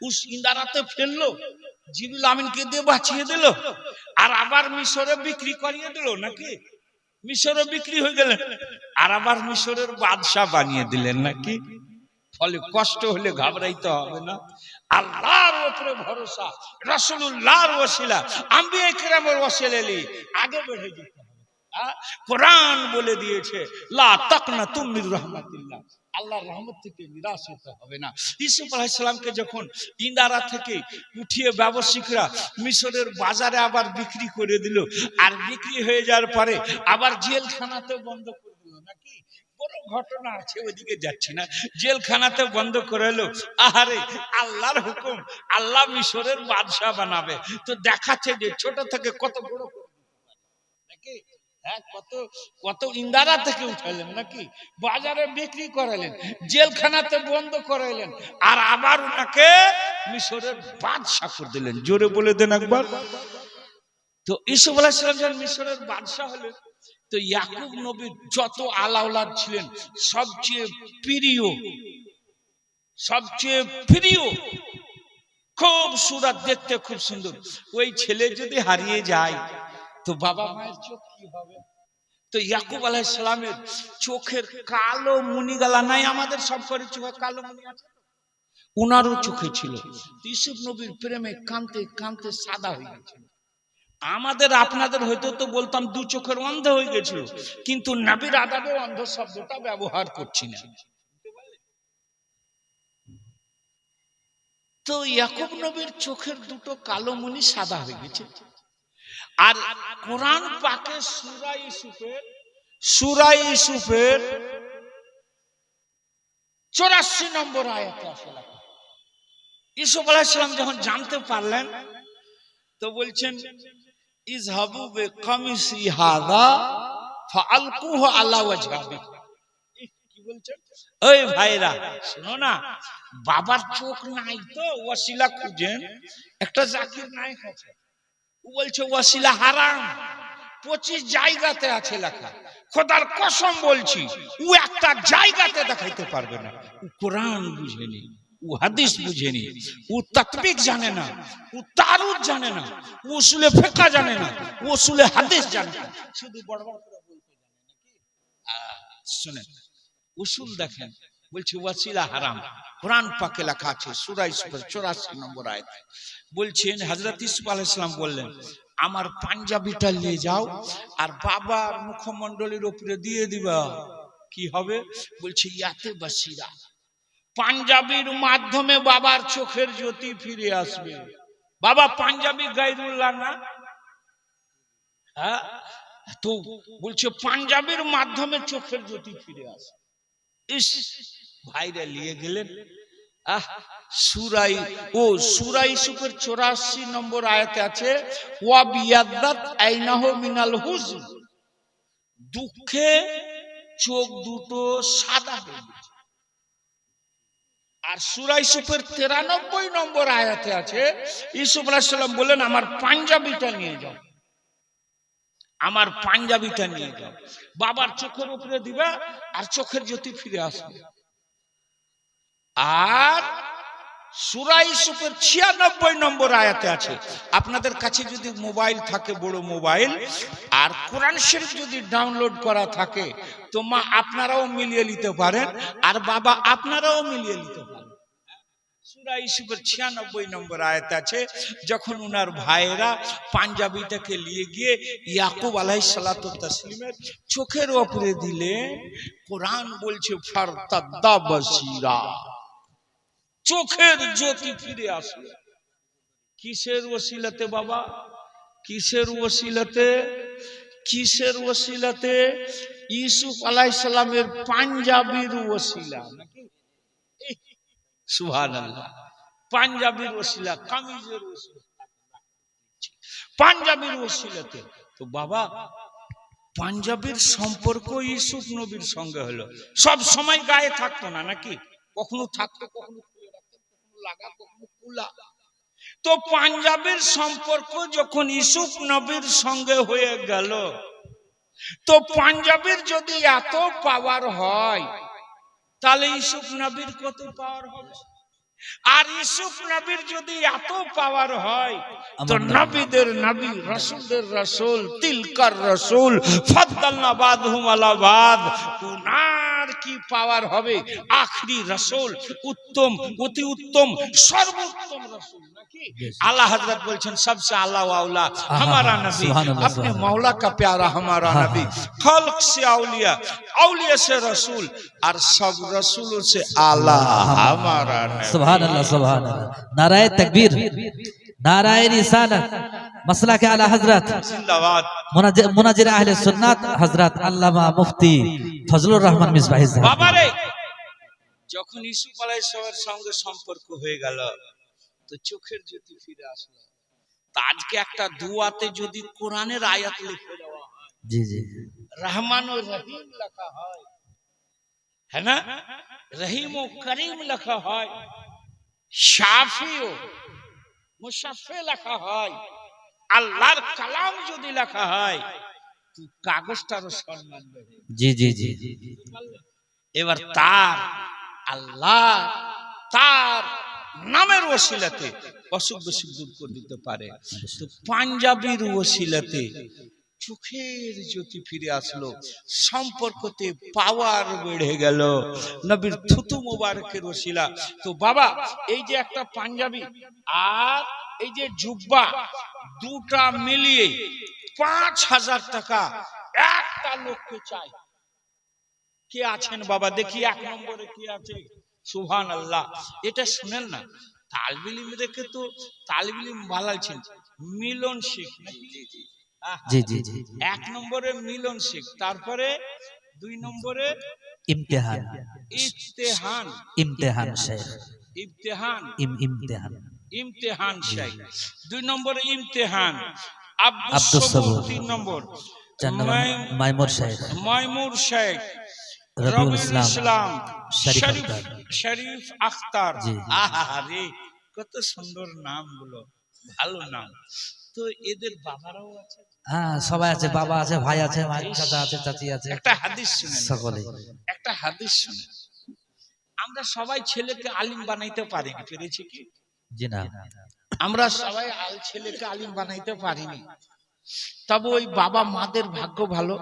उस ইন্দারাতে ফেললো, জিবরিল আমিনকে দিয়ে বাঁচিয়ে দিল, আর আবার মিশরে বিক্রি করিয়ে দিল নাকি। মিশরে বিক্রি হয়ে গেলেন, আর আবার মিশরের বাদশা বানিয়ে দিলেন নাকি। ফলে কষ্ট হলে ঘাবড়াইতে হবে না, আল্লাহর উপরে ভরসা, রাসূলুল্লাহর ওসিলা, আম্বিয়া কিরামের ওসিলা নিয়ে আগে বেড়ে যেতে হবে। কোরআন বলে দিয়েছে, লা তাকনাতু মির রাহমাতিল্লাহ, আল্লাহর রহমত থেকে নিরাশ হতে হবে না। ইউসুফ আলাইহিস সালামকে যখন ইন্দারা থেকে উঠিয়ে ব্যবসায়িকরা মিশরের বাজারে আবার বিক্রি করে দিল, আর বিক্রি হয়ে যাওয়ার পরে আবার জেলখানাতে বন্ধ করে দিল নাকি। বড় ঘটনা আছে, ওইদিকে যাচ্ছি না। জেলখানাতে বন্ধ করে এলো। আহারে, আল্লাহর হুকুম, আল্লাহ মিশরের বাদশা বানাবে, তো দেখাচ্ছে যে ছোট থেকে কত বড় নাকি। হ্যাঁ, কত কত ইন্দারা থেকে উঠাইলেন নাকি, বাজারে বিক্রি করাইলেন, জেলখানাতে বন্ধ করাইলেন, আর আবার ওনাকে মিশরের বাদশা করে দিলেন। জোরে বলে দেন একবার। তো ইউসুফ আলাইহিস সালাম যখন মিশরের বাদশা হলেন, তো ইয়াকুব নবীর যত আলাউলাদ ছিলেন সবচেয়ে প্রিয়, খুব সুরাত, দেখতে খুব সুন্দর। ওই ছেলে যদি হারিয়ে যায় তো বাবা মায়ের চোখ কি হবে। তো ইয়াকুব আলাইহিস সালামের চোখের কালো মুনিগালা নাই, আমাদের সব করে চোখে কালো মুনি আছে, উনারও চোখে ছিল। ইউসুফ নবীর প্রেমে কাঁদতে কাঁদতে সাদা হয়ে গেছিল। আমাদের আপনাদের হয়তো তো বলতাম দু চোখের অন্ধ হয়ে গেছিল, কিন্তু নবীর আদবে অন্ধ শব্দটা ব্যবহার করছি না। তো ইয়াকুব নবীর চোখের দুটো কালো মণি সাদা হয়ে গেছে। আর কোরআন পাকে সূরা ইউসুফের 84 নম্বর আয়াতে আছে লেখা, ইউসুফ আলাইহিস সালাম যখন জানতে পারলেন তো বলছেন, ইযহাবু বিকামিসি হাযা ফাআলকুহু আলা ওয়াজহি। কি বলছেন? ওই ভাইরা শোনো না, বাবার চোখ নাই তো ওয়াসিলা খুঁজেন। একটা জাকির নায়েক আছে, ও বলছে ওয়াসিলা হারাম, 25 জায়গাতে আছে লেখা। খোদার কসম বলছি, ও একটা জায়গাতে দেখাইতে পারবে না। ও কোরআন বুঝেনি, ও হাদিস বুঝেনি, ও তাতবিক জানে না, ও তারুদ জানে না, ও উসুলে ফিকহ জানে না, ও উসুলে হাদিস জানে না, শুধু বড় বড় করে বলতে জানে নাকি। শুনেন, উসুল দেখেন, বলছে ওয়াসিলা হারাম। কোরআন পাকে লেখা আছে সূরা ইউসুফের 84 নম্বর আয়াত। বলছেন হযরত ইউসুফ আলাইহিস সালাম বললেন, আমার পাঞ্জাবিটা নিয়ে যাও আর বাবার মুখমণ্ডলের উপরে দিয়ে দিবা। কি হবে? বলছে ইয়াতে বাসিরা, পাঞ্জাবির মাধ্যমে বাবার চোখের জ্যোতি ফিরে আসবে। বাবা পাঞ্জাবি গায়রুল্লাহ না, হ্যাঁ, তো বলছে পাঞ্জাবির মাধ্যমে চোখের জ্যোতি ফিরে আসবে। ইস, ভাইরা নিয়ে গেলেন। সূরা ইউসুফের 84 নম্বর আয়াতে আছে, ওয়া বিয়াদ্দাত আইনাহু মিনাল হুজন, দুঃখে চোখ দুটো সাদা হয়ে গেছে। আর সূরা ইউসুফের 93 নম্বর আয়াতে আছে, ইউসুফ আলাইহিস সালাম বলেন, আমার পাঞ্জাবিটা নিয়ে যাও, আমার পাঞ্জাবিটা নিয়ে যাও, বাবার চোখের উপরে দিবা আর চোখের জ্যোতি ফিরে আসবে। আর সূরা ইউসুফের 96 নম্বর আয়াতে আছে, আপনাদের কাছে যদি মোবাইল থাকে, বড় মোবাইল, আর কোরআন শরীফ যদি ডাউনলোড করা থাকে, তো মা আপনারাও মিলিয়ে নিতে পারেন, আর বাবা আপনারাও মিলিয়ে নিতে পারেন। সূরা ইউসুফের 96 নম্বর আয়াত আছে, যখন উনার ভাইয়েরা পাঞ্জাবিটাকে নিয়ে গিয়ে ইয়াকুব আলাইহিস সালাতু তাসলিমের চোখের উপরে দিলেন, কোরআন বলছে ফারতাদ্দা বাসীরা, চোখের জ্যোতি ফিরে আসলো। কিসের ওসিলাতে বাবা? কিসের ওসিলাতে? কিসের ওসিলাতে? ইউসুফ আলাইহিস সালামের পাঞ্জাবির ওসিলা নাকি? সুবহানাল্লাহ, পাঞ্জাবির ওসিলা, কামিজের ওসিলা, পাঞ্জাবির ওসিলাতে। তো বাবা, পাঞ্জাবির সম্পর্ক ইউসুফ নবীর সঙ্গে হলো। সব সময় গায়ে থাকতো না নাকি? কখনো থাকতো, কখনো খুলে রাখতো, কখনো লাগা, কখনো খোলা। তো পাঞ্জাবির সম্পর্ক যখন ইউসুফ নবীর সঙ্গে হয়ে গেল, তো পাঞ্জাবির যদি এত পাওয়ার হয়, তাহলে ইউসুফ নবীর কত পাওয়ার হবে? আর ইউসুফ নবীর যদি এত পাওয়ার হয়, তো নবীদের নবী, রাসূলদের রাসূল, তিলকার রাসূল, ফাদ্দালনা বাদহুম আলা বাদ, উনার কি পাওয়ার হবে? আখরি রাসূল, উত্তম, অতি উত্তম, সর্বোত্তম রাসূল নাকি? আল্লাহ হযরত বলছেন সবসে আলা ওয়া আওলা हमारा नबी, अपने मौला का प्यारा हमारा नबी, खल्क से औलिया, औलिया से रसूल, और सब रसूलों से आला हमारा नबी। सुभान अल्लाह, सुभान अल्लाह। नाराए तकबीर, नाराए रिसालत, मसला के आला हजरत, जिंदाबाद। मुनाजिर अहले सुन्नत हजरत अल्लामा मुफ्ती फजलुर रहमान मिसबाही साहब। বাবা রে, যখন ইউসুফ আলাইহিস সালামের সঙ্গে সম্পর্ক হয়ে গেল, তো চোখের জ্যোতি ফিরে আসলো। তা আজকে একটা দুয়াতে যদি কোরআনের আয়াত লিখে দেওয়া হয়, जी जी, রহমান ও রহিম লেখা হয়, है ना, রহিম ও করিম লেখা হয়, শাফি ও মুশাফি লেখা হয়, আল্লাহর কালাম যদি লেখা হয়, তো কাগজটারও সম্মান দেবে। जी जी जी, এবার তার আল্লাহ তার নামের ওসিলাতে অসুখ বিসুখ দূর করে দিতে পারে। তো পাঞ্জাবির ওসিলাতে চোখের জ্যোতি ফিরে আসলো, সম্পর্কতে পাওয়ার বেড়ে গেল, নবীর থুতু মোবারকের ওসিলা। তো বাবা, এই যে একটা পাঞ্জাবি আর এই যে জুব্বা, দুটা মিলিয়ে ৫,০০০ টাকা একটা লোককে চাই। কে আছেন বাবা? দেখি ১ নম্বরে কে আছে? সুবহানাল্লাহ। এটা শুনেন না, তালবে ইলম রেখে তো তালবে ইলম বানাইছেন মিলন শেখ নাকি? जी जी जी, ১ নম্বরে মিলন শেখ, তারপরে ২ নম্বরে इम्तिहान, ইফতেহান, इम्तिहान शेख, ইফতেহান, इम्तिहान, ইমতেহান শেখ, ২ নম্বরে ইমতেহান, আব্দুস আব্দুস সবুর সবুর, ৩ নম্বর, 4 नंबर माइमुर शेख, মাইমুর শেখ, रबीउल রবিউল ইসলাম, शरीफ শরীফ अख्तर। শরীফ আখতার। জি। আহারে, কত সুন্দর নামগুলো, ভালো নাম। তো এদের বাবারাও আছে, हाँ সবাই আছে, বাবা আছে, ভাই আছে, ভাই চাচা আছে, চাচি আছে, একটা হাদিস শুনেন, সকলে। একটা হাদিস শুনেন। আমরা সবাই ছেলেকে আলিম বানাইতে পারিনি, পেরেছি কি? জি না, আমরা সবাই ছেলেকে আলিম বানাইতে পারিনি। তবে ওই বাবা মাদের ভাগ্য ভালো,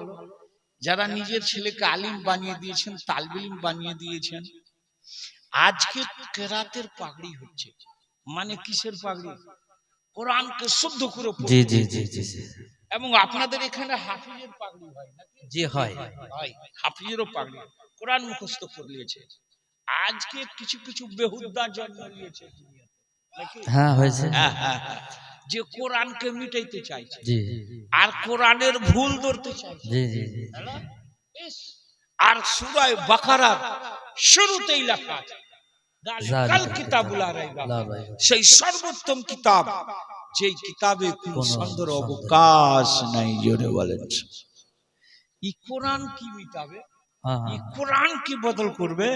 যারা নিজের ছেলেকে আলিম বানিয়ে দিয়েছেন, তালবে ইলম বানিয়ে দিয়েছেন। আজকে কেরাতের পাগড়ি হচ্ছে, মানে কিসের পাগড়ি? কোরআনকে শুদ্ধ করে পড়তে। জি জি জি জি জি, এবং আপনাদের এখানে হাফিজের পাগড়ি হয় নাকি? জি হয়, হয়, হাফিজেরও পাগড়ি, কোরআন মুখস্থ করে নিয়েছে। আজকে কিছু কিছু বেহুদা জন্ম নিয়েছে দুনিয়াতে, নাকি? হ্যাঁ হয়েছে, হ্যাঁ, হ্যাঁ, হ্যাঁ। যে কোরআনকে মিটাইতে চাইছে জি আর কোরআনের ভুল ধরতে চাইছে। জি জি জি, ইস, আর সূরা বাকারার শুরুতেই লেখা আছে যালিকাল কিতাবুল লা রাইবা, সেই সর্বোত্তম কিতাব, যেই কিতাবে কোনো সন্দেহের অবকাশ নাই। জোরে বলেন, এই কোরআন কি মিটাবে? হ্যাঁ এই হ্যাঁ, কোরআন কি বদল করবে?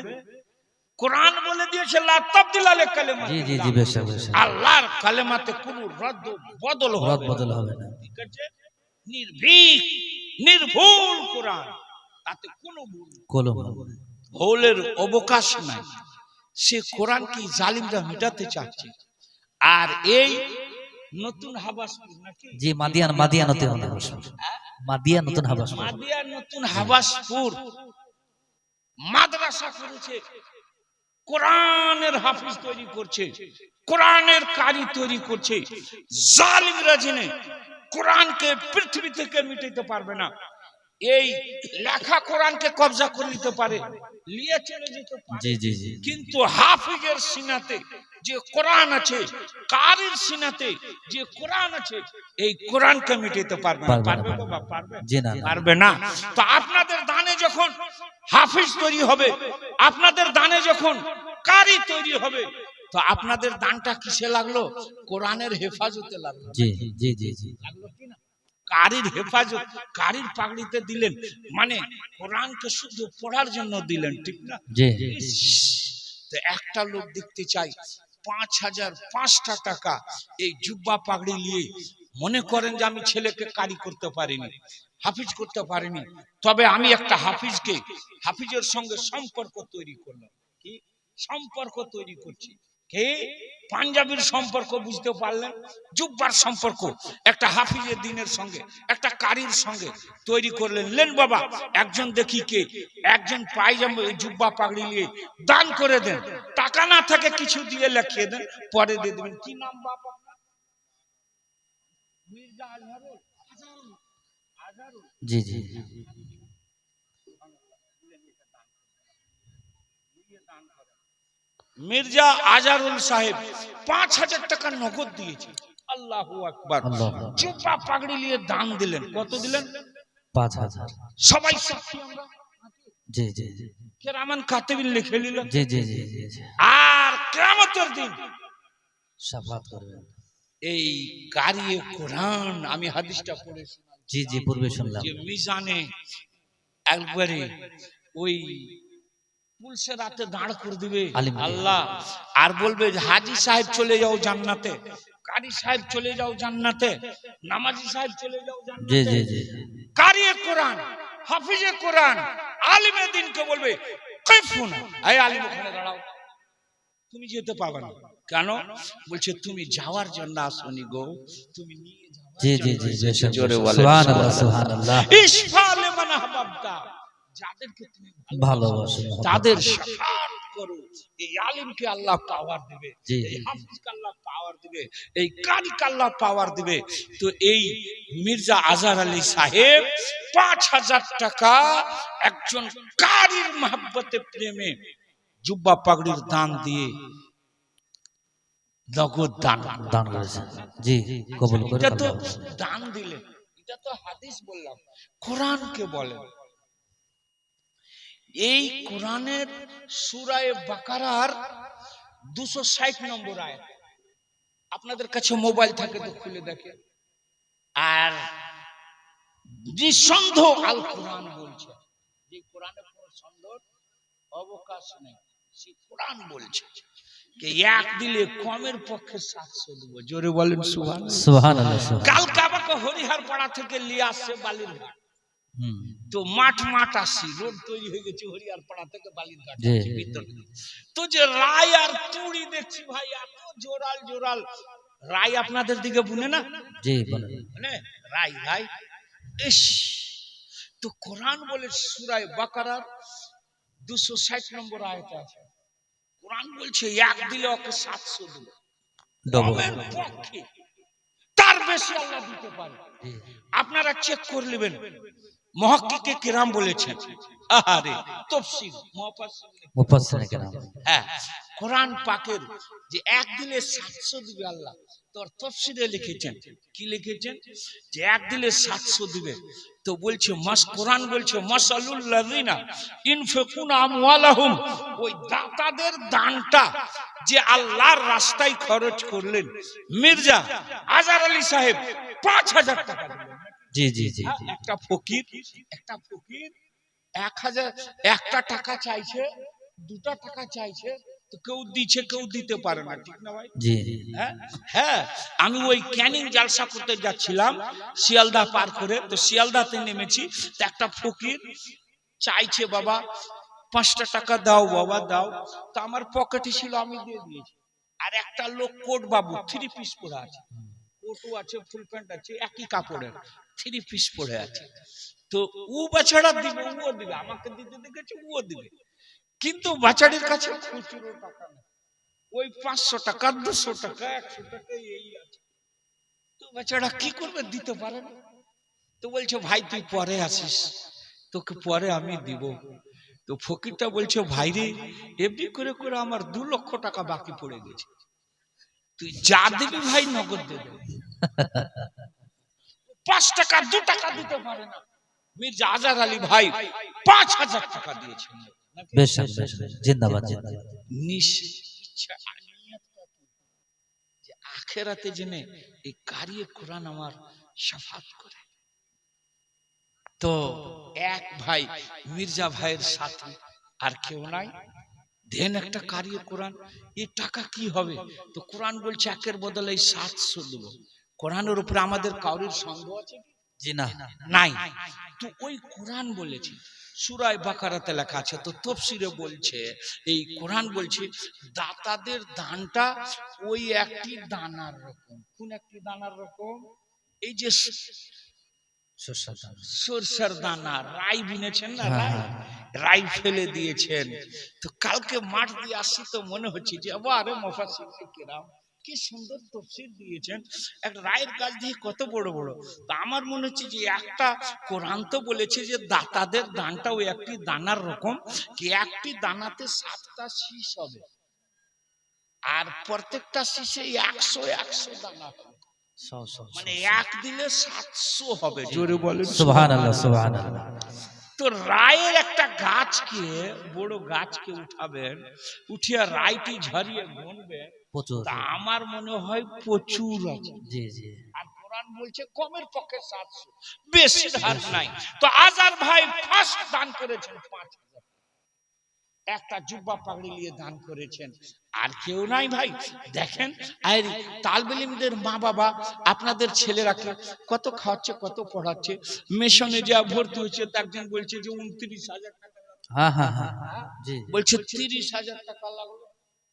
কোরআন বলে দিয়েছে লা তাবদিলা লিকালিমাত, জি জি জি, বেশ বেশ, আল্লাহর কালেমাতে কোনো রদ বদল রদ হবে না। বদল হবে না, ঠিক আছে, নির্ভীক নির্ভুল কোরআন, তাতে কোনো কলম, ভুলের অবকাশ নাই। সে কোরআন কি জালিমরা মিটাতে চাচ্ছে। আর এই নতুন হাবাসপুর নাকি? জি মাদিয়ান, মাদিয়ান নতুন হাবাসপুর, মাদিয়ান নতুন হাবাসপুর, মাদিয়া নতুন হাবাসপুর মাদ্রাসা করেছে, কোরআনের হাফিজ তৈরি করছে, কোরআনের কারি তৈরি করছে। জালিমরা জেনে কোরআনকে পৃথিবী থেকে মিটাইতে পারবে না। এই লেখা কোরআনকে কবজা করে নিতে পারে, নিয়ে চলে যেতে পারে, জি জি জি কিন্তু হাফিজের সিনাতে যে কোরআন আছে, কারির সিনাতে যে কোরআন আছে, এই কোরআনকে মিটাইতে পারবে না। পারবে বাবা? পারবে? জি না, পারবে না। তো আপনাদের দানে যখন হাফিজ তৈরি হবে, আপনাদের দানে যখন কারি তৈরি হবে, তো আপনাদের দানটা কিসে লাগলো? কোরআনের হেফাজতে লাগলো। জি জি জি জি লাগলো কি না? কারির হেফাজত, কারির পাগড়িতে দিলেন, মানে কোরআনকে শুধু পড়ার জন্য দিলেন, ঠিক না? জি তো একটা লোক দেখতে চাই ৫,০০০ টাকা এই জুব্বা পাগড়ি নিয়ে মনে করেন যে আমি ছেলেকে কারি করতে পারিনি, হাফিজ করতে পারিনি, তবে আমি একটা হাফিজের সঙ্গে সম্পর্ক তৈরি করলাম। কি সম্পর্ক তৈরি করছি? কে? পাঞ্জাবির সম্পর্ক, বুঝতে পারলেন? জুব্বার সম্পর্ক একটা হাফিজের দিনের সঙ্গে, একটা কারির সঙ্গে তৈরি করলেন। লেন বাবা, একজন দেখি কে, একজন পায়জামা জুব্বা পাগড়ি নিয়ে দান করে দেন, টাকা না থাকে কিছু দিয়ে লিখিয়ে দেন, পরে দিয়ে দেবেন। কি নাম বাবা? মির্জা আজহারুল। জি জি মির্জা আজহারুল সাহেব ৫,০০০ টাকা নগদ দিয়েছে। আল্লাহু আকবার। আল্লাহ জুব্বা পাগড়ি নিয়ে দান দিলেন। কত দিলেন? ৫,০০০। সবাই সাক্ষী আমরা। জি জি জি কেরামান কাতিবিন লিখে নিল। জি জি জি জি জি আর কিয়ামতের দিন শাফাত করবেন। এই কারিয়ে কোরআন, আমি হাদিসটা পড়েছি, জি জি পূর্বে শুনলাম। যে মিজানে একবারে ওই পুলসে রাতে দাঁড় করে দিবে আল্লাহ, আর বলবে হাজি সাহেব চলে যাও জান্নাতে, কারি সাহেব চলে যাও জান্নাতে, নামাজি সাহেব চলে যাও জি জান্নাতে। জি জি কারিয়ে কোরআন, হাফিজে কোরআন, আলিমে দিনকে বলবে কাইফুন, এই আলিম ওখানে দাঁড়াও, তুমি যেতে পারবে না। কেন? বলছে তুমি যাওয়ার জন্য আসনি গো, তুমি নিয়ে যাওয়ার জি জি জন্য জি এসেছো। জোরে বলেন সুবহানাল্লাহ সুবহানাল্লাহ। ইশফা লিমান আহবাবতা, যাদেরকে তুমি ভালোবাসো তাদের শাফাত করো। এই আলিমকে আল্লাহ পাওয়ার দিবে, জি এই হাফিজকে আল্লাহ পাওয়ার দিবে, এই কারিকে আল্লাহ পাওয়ার দিবে। তো এই মির্জা আজহার আলী সাহেব ৫,০০০ টাকা একজন কারির মহব্বতে প্রেমে জুব্বা পাগড়ির দান দিয়ে নগদ দান দান করেছেন। জি কবুল করে এটা তো আল্লাহ। দান দিলেন, এটা তো হাদিস বললাম, কোরআনকে বলেন। এই কোরআনের সূরা বাকারার ২৬০ নম্বর আয়াত, আপনাদের কাছে মোবাইল থাকে তো খুলে দেখেন। আর নিঃসন্দেহ আল কোরআন বলছে, যে কোরআনে কোনো সন্দেহ অবকাশ নেই, সে কোরআন বলছে যে এক দিলে কমের পক্ষে ৭০০ দেব। জোরে বলেন সুবহানাল্লাহ। সুবহানাল্লাহ সুবহানাল্লাহ। কাল কাবাকে হরিহার পাড়া থেকে নিয়ে আসছে বালির ঘাট, হুম তো মাঠ আসি, রোড তৈরি হয়ে গেছে হরিয়ার পাড়া থেকে বালির ঘাট জি। ভিতরে। তো যে রায় আর তুড়ি দেখছি ভাই, এত জোরাল রায় আপনাদের দিকে বুনে না? জি বলেন। মানে রায় ইস। তো কোরআন বলে সূরা বাকারার ২৬০ নম্বর আয়াতে আছে, কোরআন বলছে এক দিলে ওকে ৭০০ দেব, ডবল। কমের পক্ষে, তার বেশি আল্লাহ দিতে পারে। জি আপনারা চেক করে নেবেন, মুহাক্কিকে কিরাম বলেছেন, আহারে তাফসীর মুফাসসির কেরাম। হ্যাঁ, কোরআন পাকের যে এক দিলে ৭০০ দিবে আল্লাহ, তোর তাফসীরে লিখেছেন, কি লিখেছেন? যে এক দিলে ৭০০ দিবে। তো বলছে কোরআন বলছে মাসালুল লাযিনা ইনফিকুনা আমওয়ালাহুম, ওই দাতাদের দানটা যে আল্লাহর রাস্তায় খরচ করলেন। মির্জা আজহার আলী সাহেব ৫,০০০ টাকা দিলেন। জি জি জি জি একটা ফকির ১,০০০ একটা টাকা চাইছে, ২টা টাকা চাইছে, তো কেউ দিচ্ছে কেউ দিতে পারে না, ঠিক না ভাই? জি হ্যাঁ, আমি ওই ক্যানিং জালসা করতে যাচ্ছিলাম শিয়ালদা পার করে, তো শিয়ালদাতে নেমেছি, তো একটা ফকির চাইছে বাবা ৫টা টাকা দাও বাবা দাও, তো আমার পকেটে ছিল, আমি দিয়ে দিয়েছি। আর একটা লোক কোট বাবু 3 পিস পরে আছে, কোটও আছে ফুল প্যান্ট আছে, একই কাপড়ের 3 পিস পরে আছে। তো ও বেচারা দিবে, ও দিবে, আমাকে দিতে দেখেছে, ও দিবে। কিন্তু বাচ্চাটির কাছে খুচরো টাকা নেই, ওই 500 টাকা 200 টাকা 100 টাকা এই আছে। তো বাচ্চাটা কি করবে, দিতে পারে না। তো বলছে ভাই তুই পরে আসিস, তোকে পরে আমি দিব। তো ফকিরটা বলছে ভাই রে, এমনি করে করে আমার 2 লক্ষ টাকা বাকি পড়ে গেছে, তুই যা দিবি ভাই নগদ দে দেবে। 5 টাকা 2 টাকা দিতে পারে না। মির্জা আজার আলী ভাই 5000 টাকা দিয়েছেন। বেশক বেশক, জিন্দাবাদ জিন্দাবাদ। ইচ্ছা নিয়ত কত যে আখিরাতে জেনে এই কারিয়ে কোরআন আমার শাফাত করে। তো এক ভাই মির্জা ভাইয়ের সাথে আর কেউ নাই, দেন একটা কারিয়ে কোরআন, এই টাকা কি হবে? তো কোরআন বলছে একের বদলে 700 দেব। কোরআনের উপরে আমাদের কাউরির সন্দেহ আছে? জি না, নাই। তো ওই কোরআন বলেছে, সূরা বাকারাতে লেখা আছে, তো তাফসীরে বলছে এই কোরআন বলছে দাতাদের দানটা ওই একটি দানার রকম। কোন একটি দানার রকম? এই যে সরষের দানা, রাই বিনেছেন না, রাই ফেলে দিয়েছেন। তো কালকে মাঠ দিয়ে আসছি তো মনে হচ্ছে যে আরে মুফাসসির কিরাম কি সুন্দর তাফসীর দিয়েছেন, একটা রায়ের গাছ দিয়ে কত বড় বড়। তো আমার মনে হচ্ছে যে একটা কোরআন তো বলেছে যে দাতাদের দানটা ওই একটি দানার রকম, কি একটি দানাতে 7টা শীষ হবে, আর প্রত্যেকটা শীষে 100 দানা হবে, মানে এক দিলে 700 হবে। জোরে বলেন সুবহানাল্লাহ সুবহানাল্লাহ। তো রায়ের একটা গাছকে, বড় গাছকে উঠাবেন, উঠিয়া রাইটি ঝরিয়ে গুনবেন, প্রচুর, তা আমার মনে হয় প্রচুর আছে। জি জি। আর কোরআন বলছে কমের পক্ষে 700, বেশি ধার নাই। তো আজার ভাই ফার্স্ট দান করেছেন 5000, একটা জুব্বা পাগড়ি নিয়ে দান করেছেন। আর কেউ নাই ভাই। দেখেন আর তালবে ইলমদের মা বাবা আপনাদের ছেলেরাকে কত খাওয়াচ্ছে, কত পড়াচ্ছে। মিশনে যা ভর্তি হয়েছে, একজন বলছে যে 29,000 টাকা, হ্যাঁ হ্যাঁ হ্যাঁ, জি বলছে 30,000 টাকা লাগলো।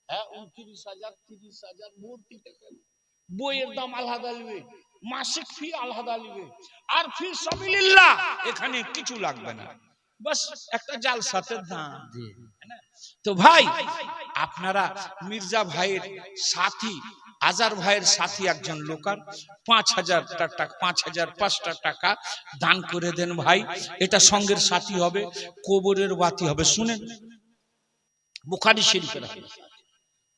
হ্যাঁ 29,000 30,000 ভর্তি টাকা, বইয়ের দাম আলাদা নিবে, মাসিক ফি আলাদা নিবে, আর ফি সাবিলিল্লাহ এখানে কিছু লাগবে না, বাস একটা জালসাতের দাম। তো ভাই আপনারা মির্জা ভাইয়ের সাথী, আজার ভাইয়ের সাথী একজন লোকার 5,000 টাকা, 5,500 টাকা দান করে দেন ভাই। এটা সঙ্গের সাথী হবে, কবরের বাতি হবে। শুনেন বুখারী শরীফের হাদিস,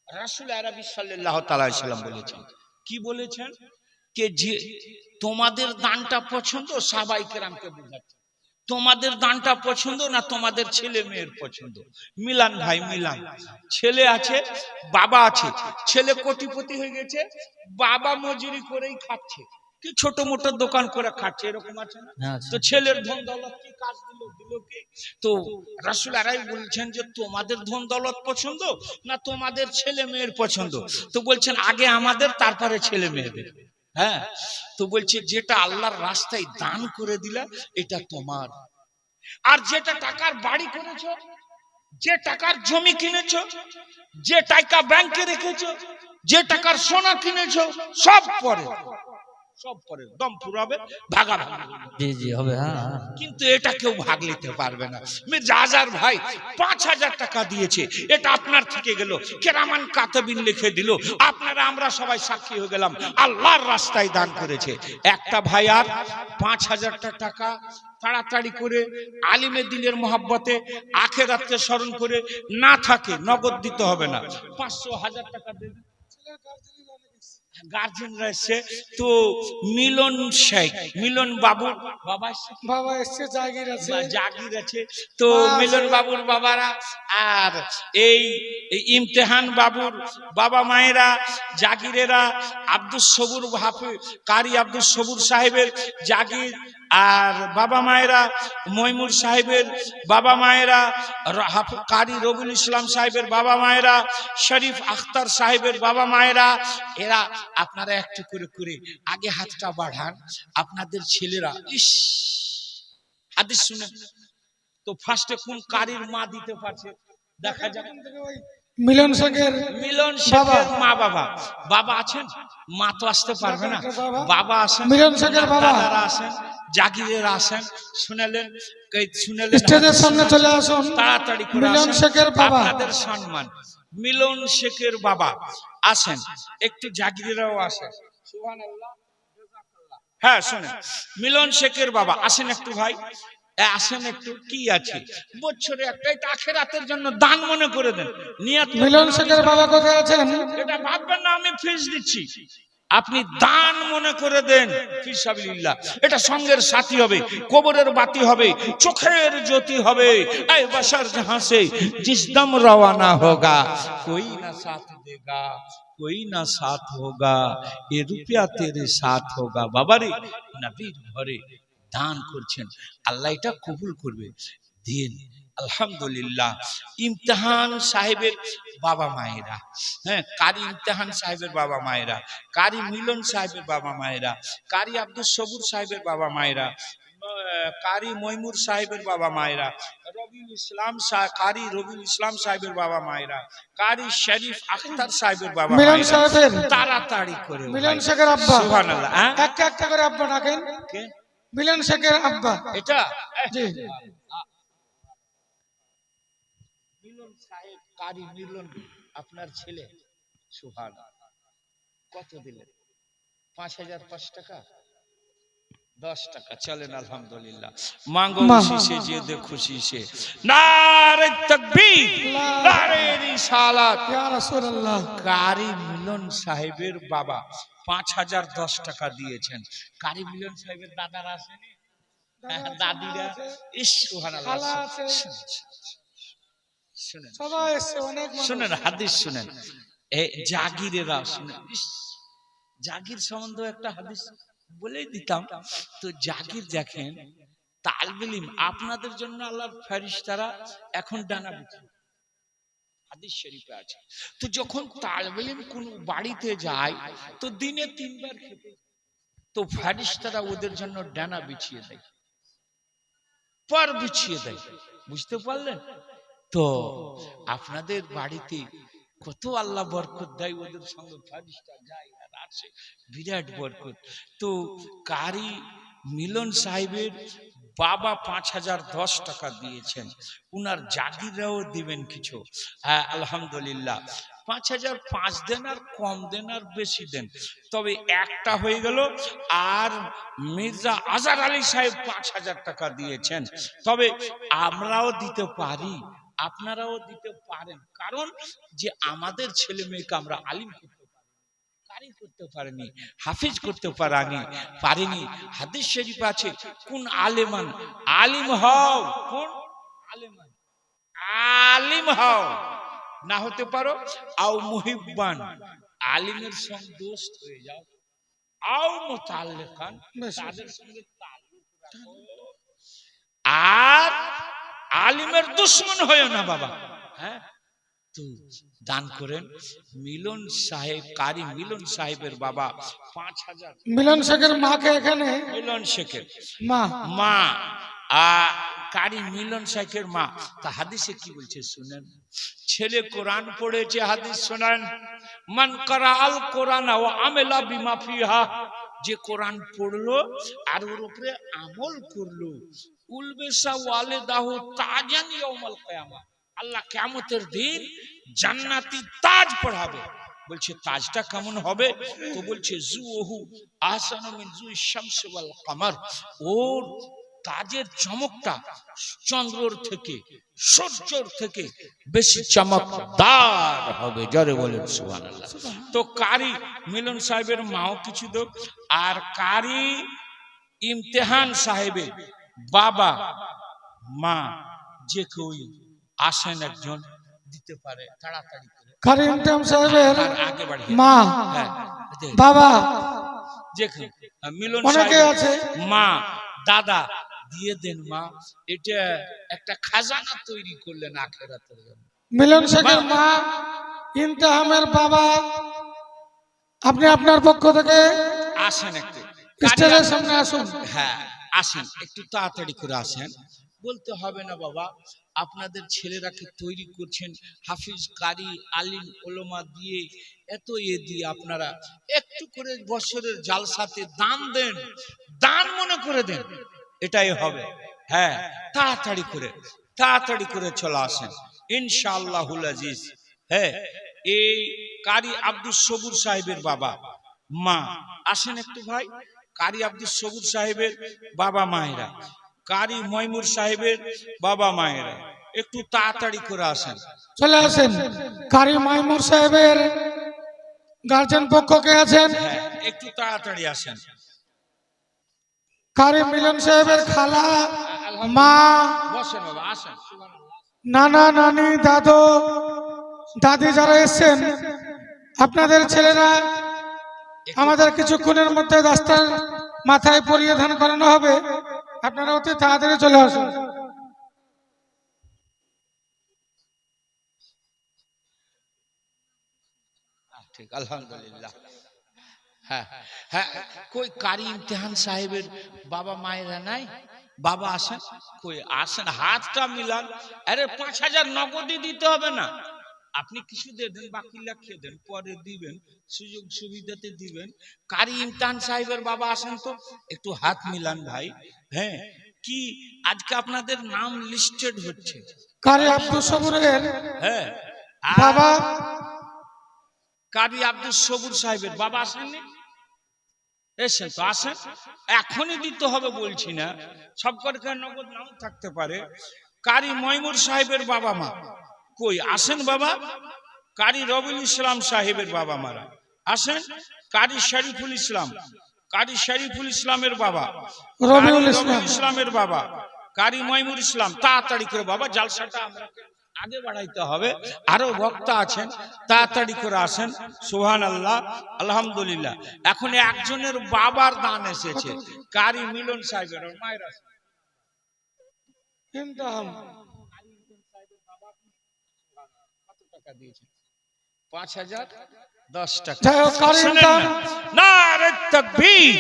রাসূল আরবি সাল্লাল্লাহু তাআলা আলাইহি সাল্লাম বলেছেন, কি বলেছেন? কে যে তোমাদের দানটা পছন্দ, সাহাবায়ে কেরামকে বোঝাচ্ছে, তোমাদের দানটা পছন্দ না তোমাদের ছেলে মেয়ের পছন্দ? মিলান ভাই মিলান, ছেলে আছে বাবা আছে, ছেলে কোটিপতি হয়ে গেছে, বাবা মজুরি করেই খাচ্ছে, কি ছোট মোটো দোকান করে খাচ্ছে, এরকম আছে না? তো ছেলের ধন দৌলত কি কাজ দিল, দিল কি? তো রাসূল আরবি বলছেন যে তোমাদের ধন দৌলত পছন্দ না তোমাদের ছেলে মেয়ের পছন্দ? তো বলছেন আগে আমাদের, তারপরে ছেলে মেয়েদের। হ্যাঁ, তো বলছে যেটা আল্লাহর রাস্তায় দান করে দিলা এটা তোমার, আর যেটা টাকার বাড়ি করেছো, যে টাকার জমি কিনেছো, যে টাকা ব্যাংকে রেখেছো, যে টাকার সোনা কিনেছো, সব পরে, সব পরে দম ফুরাবে, ভাগাভাগি জি জি হবে। হ্যাঁ, কিন্তু এটা কেউ ভাগ নিতে পারবে না। মির্জা আজার ভাই 5,000 টাকা দিয়েছে, এটা আপনার থেকে গেল, কেরামান কাতাবিন লিখে দিল, আপনারা আমরা সবাই সাক্ষী হয়ে গেলাম, আল্লাহর রাস্তায় দান করেছে। একটা ভাই আর 5,000 টাকা তাড়াতাড়ি করে আলিমে দিনের মহব্বতে আখিরাতকে স্মরণ করে না থাকে, নগদ দিতে হবে না, 500,000 টাকা দেবে। গার্জেনরা এসছে, তো মিলন শেখ, মিলন বাবুর বাবা বাবা এসছে, জাগির আছে, জাগির আছে, তো মিলন বাবুর বাবারা আর এই ইমতেহান বাবুর বাবা মায়েরা, জাগিরেরা, আব্দুল সবুর কারি আব্দুল সবুর সাহেবের জাগির আর বাবা মায়েরা, মইমুর সাহেবের বাবা মায়েরা, কারি রবিউল ইসলাম সাহেবের বাবা মায়েরা, শরীফ আখতার সাহেবের বাবা মায়েরা, এরা আপনারা একটু করে করে আগে হাতটা বাড়ান। আপনাদের ছেলেরা ইস হাদিস শুনে তো ফার্স্টে কোন কারির মা দিতে পারছে দেখা যাক। মিলন শেখের মিলন শেখের মা বাবা, বাবা আছেন? মা তো আসতে পারবে না, বাবা আসেন, মিলন শেখের বাবা। দাদারা আসেন, জাগিরের আসেন, শুনালেন স্টেজের সামনে চলে আসুন। তাড়াতাড়ি করে মিলন আসেন, শেখের বাবা। আপনাদের সম্মান। মিলন শেখের বাবা আসেন, একটু জাগিরেরাও আসেন। সুবহানাল্লাহ। হ্যাঁ শোনেন, মিলন শেখের বাবা আসেন একটু ভাই, আসেন একটু। কি আছে বছরে একটাই আখিরাতের জন্য দান মনে করে দেন, নিয়ত করে মিলন দেন। শেখের বাবা কোথায় আছেন? এটা ভাববেন না আমি ফিস দিচ্ছি, আপনি দান মনে করে দেন ফিসাবিলিল্লাহ। এটা সঙ্গের সাথী হবে, কবরের বাতি হবে, চোখের জ্যোতি হবে। এই বশর जहां से जिस दम रवाना होगा कोई ना साथ देगा कोई ना साथ होगा ये रुपया तेरे साथ होगा। বাবারে নবীর ঘরে দান করছেন, আল্লাহ এটা কবুল করবে। দিন আলহামদুলিল্লাহ। ইমতিহান সাহেবের বাবা মায়েরা, হ্যাঁ কারি ইমতিহান সাহেবের বাবা মায়েরা, কারি মিলন সাহেবের বাবা মায়েরা, কারি আব্দুল সবুর সাহেবের বাবা মায়েরা, কারি মইমুর সাহেবের বাবা মায়েরা, রবিউল ইসলাম কারি রবিউল ইসলাম সাহেবের বাবা মায়েরা, কারি শরীফ আখতার সাহেবের বাবা মিলন মায়েরা, সাহেবের তাড়াতাড়ি করে মিলন শেখের আব্বা। সুবহানাল্লাহ। হ্যাঁ একটা একটা করে আব্বা ডাকেন। কে? মিলন শেখের আব্বা। এটা জি মিলন সাহেব কারি মিলন আপনার ছেলে। সুবহানাল্লাহ। কত দিলেন? 5,005 টাকা, 10 টাকা। চলেন আলহামদুলিল্লাহ। মাঙ্গো খুশি যে দে খুশি সে। নারে তাকবীর, নারে রিসালাত। ইয়া রাসূলুল্লাহ। কারি মিলন সাহেবের বাবা 5,010 টাকা দিয়েছেন। কারি মিলন সাহেবের দাদারা আসেনি, দাদিরা, ইস সুবহানাল্লাহ। খালা আছে। শুনেন সবাই এসে অনেক মানুষ। শুনেন হাদিস শুনেন, জাগিরেরা শুনেন। জাগির সম্বন্ধে একটা হাদিস বলেই দিতাম। তো জাগির দেখেন, তালবে ইলম আপনাদের জন্য আল্লাহর ফেরেশতারা এখন ডানা বিছিয়ে, হাদিস শরীফে আছে। তো যখন তালবে ইলম কোন বাড়িতে যায় তো দিনে 3 বার খেতে, তো ফেরেশতারা ওদের জন্য ডানা বিছিয়ে দেয়, পর বিছিয়ে দেয়। বুঝতে পারলেন? তো আপনাদের বাড়িতে কত আল্লাহ বরকত দেয়, ওদের সঙ্গে ফেরেশতা যায় আর আসে, বিরাট বরকত। তো কারি মিলন সাহেবের বাবা 5,010 টাকা দিয়েছেন, উনার জাগিররাও দিবেন কিছু। হ্যাঁ আলহামদুলিল্লাহ। 5,005 দেন আর কম দেন আর বেশি দেন, তবে একটা হয়ে গেল। আর মির্জা আজহার আলী সাহেব 5,000 টাকা দিয়েছেন। তবে আমরাও দিতে পারি, আপনারাও দিতে পারেন, কারণ যে আমাদের ছেলে মেয়েকে আমরা আলিম করতে পারি, কারি করতে পারিনি, হাফিজ করতে পারিনি। হাদিস শরীফ আছে, কোন আলেমান, আলিম হও, কোন আলেমান, আলিম হও, না হতে পারো আও মুহিব্বান, আলিমের সঙ্গে দোস্ত হয়ে যাও, আও মুতাল্লিকান, তাদের সঙ্গে তাল্লুক রাখো, আর আলিমের দুশমন হয়েও না বাবা। হ্যাঁ, তো দান করেন। মিলন সাহেব, কারি মিলন সাহেবের বাবা 5,000। মিলন শেখের মাকে এখানে, মিলন শেখের মা কারি মিলন শেখের মা। তা হাদিসে কি বলছে শুনেন। ছেলে কোরআন পড়েছে, হাদিস শোনান। মান করা আল কোরআন ওয়া আমেলা বিমা ফিহা, যে কোরআন পড়লো আর ওর উপরে আমল করলো, উলবেসা ওয়ালিদাহু তাজান ইয়াউমাল কিয়ামা, আল্লাহ কিয়ামতের দিন জান্নাতি তাজ পড়াবে। বলছে তাজটা কেমন হবে? তো বলছে জুহু আহসানু মিন জুই শামস ওয়াল কমার, ওর তাজের চমকটা চন্দ্রর থেকে, সূর্যের থেকে বেশি চমকদার হবে। জোরে বলেন সুবহানাল্লাহ। তো কারি মিলন সাহেবের মাও কিছু দেব, আর কারি ইমতিহান সাহেবের বাবা মা যে কেউ আসেন একজন দিতে পারে তাড়াতাড়ি করে। কারি ইমতিহান সাহেবের আগে বাড়িয়ে মা, হ্যাঁ বাবা, যে মিলন অনেকে সাহেবের আছে, মা, দাদা দিয়ে দেন। মা, এটা একটা খাজানা তৈরি করলেন আখিরাতের জন্য। মিলন শেখের মা, ইমতিহানের বাবা, আপনি আপনার পক্ষ থেকে আসেন একটু স্টেজের সামনে আসুন। হ্যাঁ আসেন, একটু তাড়াতাড়ি করে আসেন। বলতে হবে না বাবা, আপনাদের ছেলেরাকে তৈরি করছেন হাফিজ কারি আলিম ওলমা দিয়ে, এত দিয়ে আপনারা একটু করে বছরের জালসাতে দান দেন, দান মনে করে দেন, এটাই হবে। হ্যাঁ, তাড়াতাড়ি করে চলে আসেন ইনশাআল্লাহুল আজিজ। হ্যাঁ, এই কারি আব্দুল সবুর সাহেবের বাবা মা আসেন একটু ভাই। কারি আব্দুল সবুর সাহেবের বাবা মায়েরা, কারি ময়মুর সাহেবের বাবা মায়েরা একটু তাড়াতাড়ি করে আসেন। চলে আসেন। কারি মাইমুর সাহেবের গার্জেন পক্ষ কে আছেন? হ্যাঁ, একটু তাড়াতাড়ি আসেন। কারি মিলন সাহেবের খালা, মা, বসেন বাবা, আসেন। নানা নানি, দাদু দাদি যারা এসছেন, আপনাদের ছেলেরা আমাদের কিছুক্ষণের মধ্যে দাস্তার মাথায় পরিয়ে ধান করানো হবে, আপনারা অতি তাড়াতাড়ি চলে আসুন। ঠিক, আলহামদুলিল্লাহ। হ্যাঁ হ্যাঁ, কই কারি ইমতিহান সাহেবের বাবা মায়েরা নাই? বাবা আসেন, কই আসেন, হাতটা মিলান। আরে 5,000 নগদই দিতে হবে না, আপনি কিছু দিয়ে দেন, বাকি লিখে দেন, পরে দিবেন, সুযোগ সুবিধাতে দিবেন। কারি ইমতিহান সাহেবের বাবা আসেন তো, একটু হাত মিলান ভাই। হ্যাঁ, কি আজকে আপনাদের নাম লিস্টেড হচ্ছে। কারি আব্দুল সবুরের হ্যাঁ, বাবা, কারি আব্দুল সবুর সাহেবের বাবা আসেননি? এসেন তো, আসেন, এখনই দিতে হবে বলছি না, সব কটার নগদ নাও থাকতে পারে। কারি ময়মুর সাহেবের বাবা মা কই আসেন বাবা? কারি রবিউল ইসলাম সাহেবের বাবা মারা আসেন। কারি শরীফুল ইসলাম, কারি শরীফুল ইসলামের বাবা, রবিউল কারি ইসলাম। ইসলামের বাবা, কারি ময়মুর ইসলাম। তাড়াতাড়ি করে বাবা, জালসাটা আমরা আগে বাড়াইতে হবে, আরো বক্তা আছেন, তাড়াতাড়ি করে আসেন। সুবহানাল্লাহ, আলহামদুলিল্লাহ। এখন একজনের বাবার দান এসেছে, কারি মিলন সাহেবের মায়ের আছে। কত টাকা দিয়েছেন? 5,010 টাকা। যাই হোক, কারি শোনেন ইমতিহান, না, নারে তাকবীর,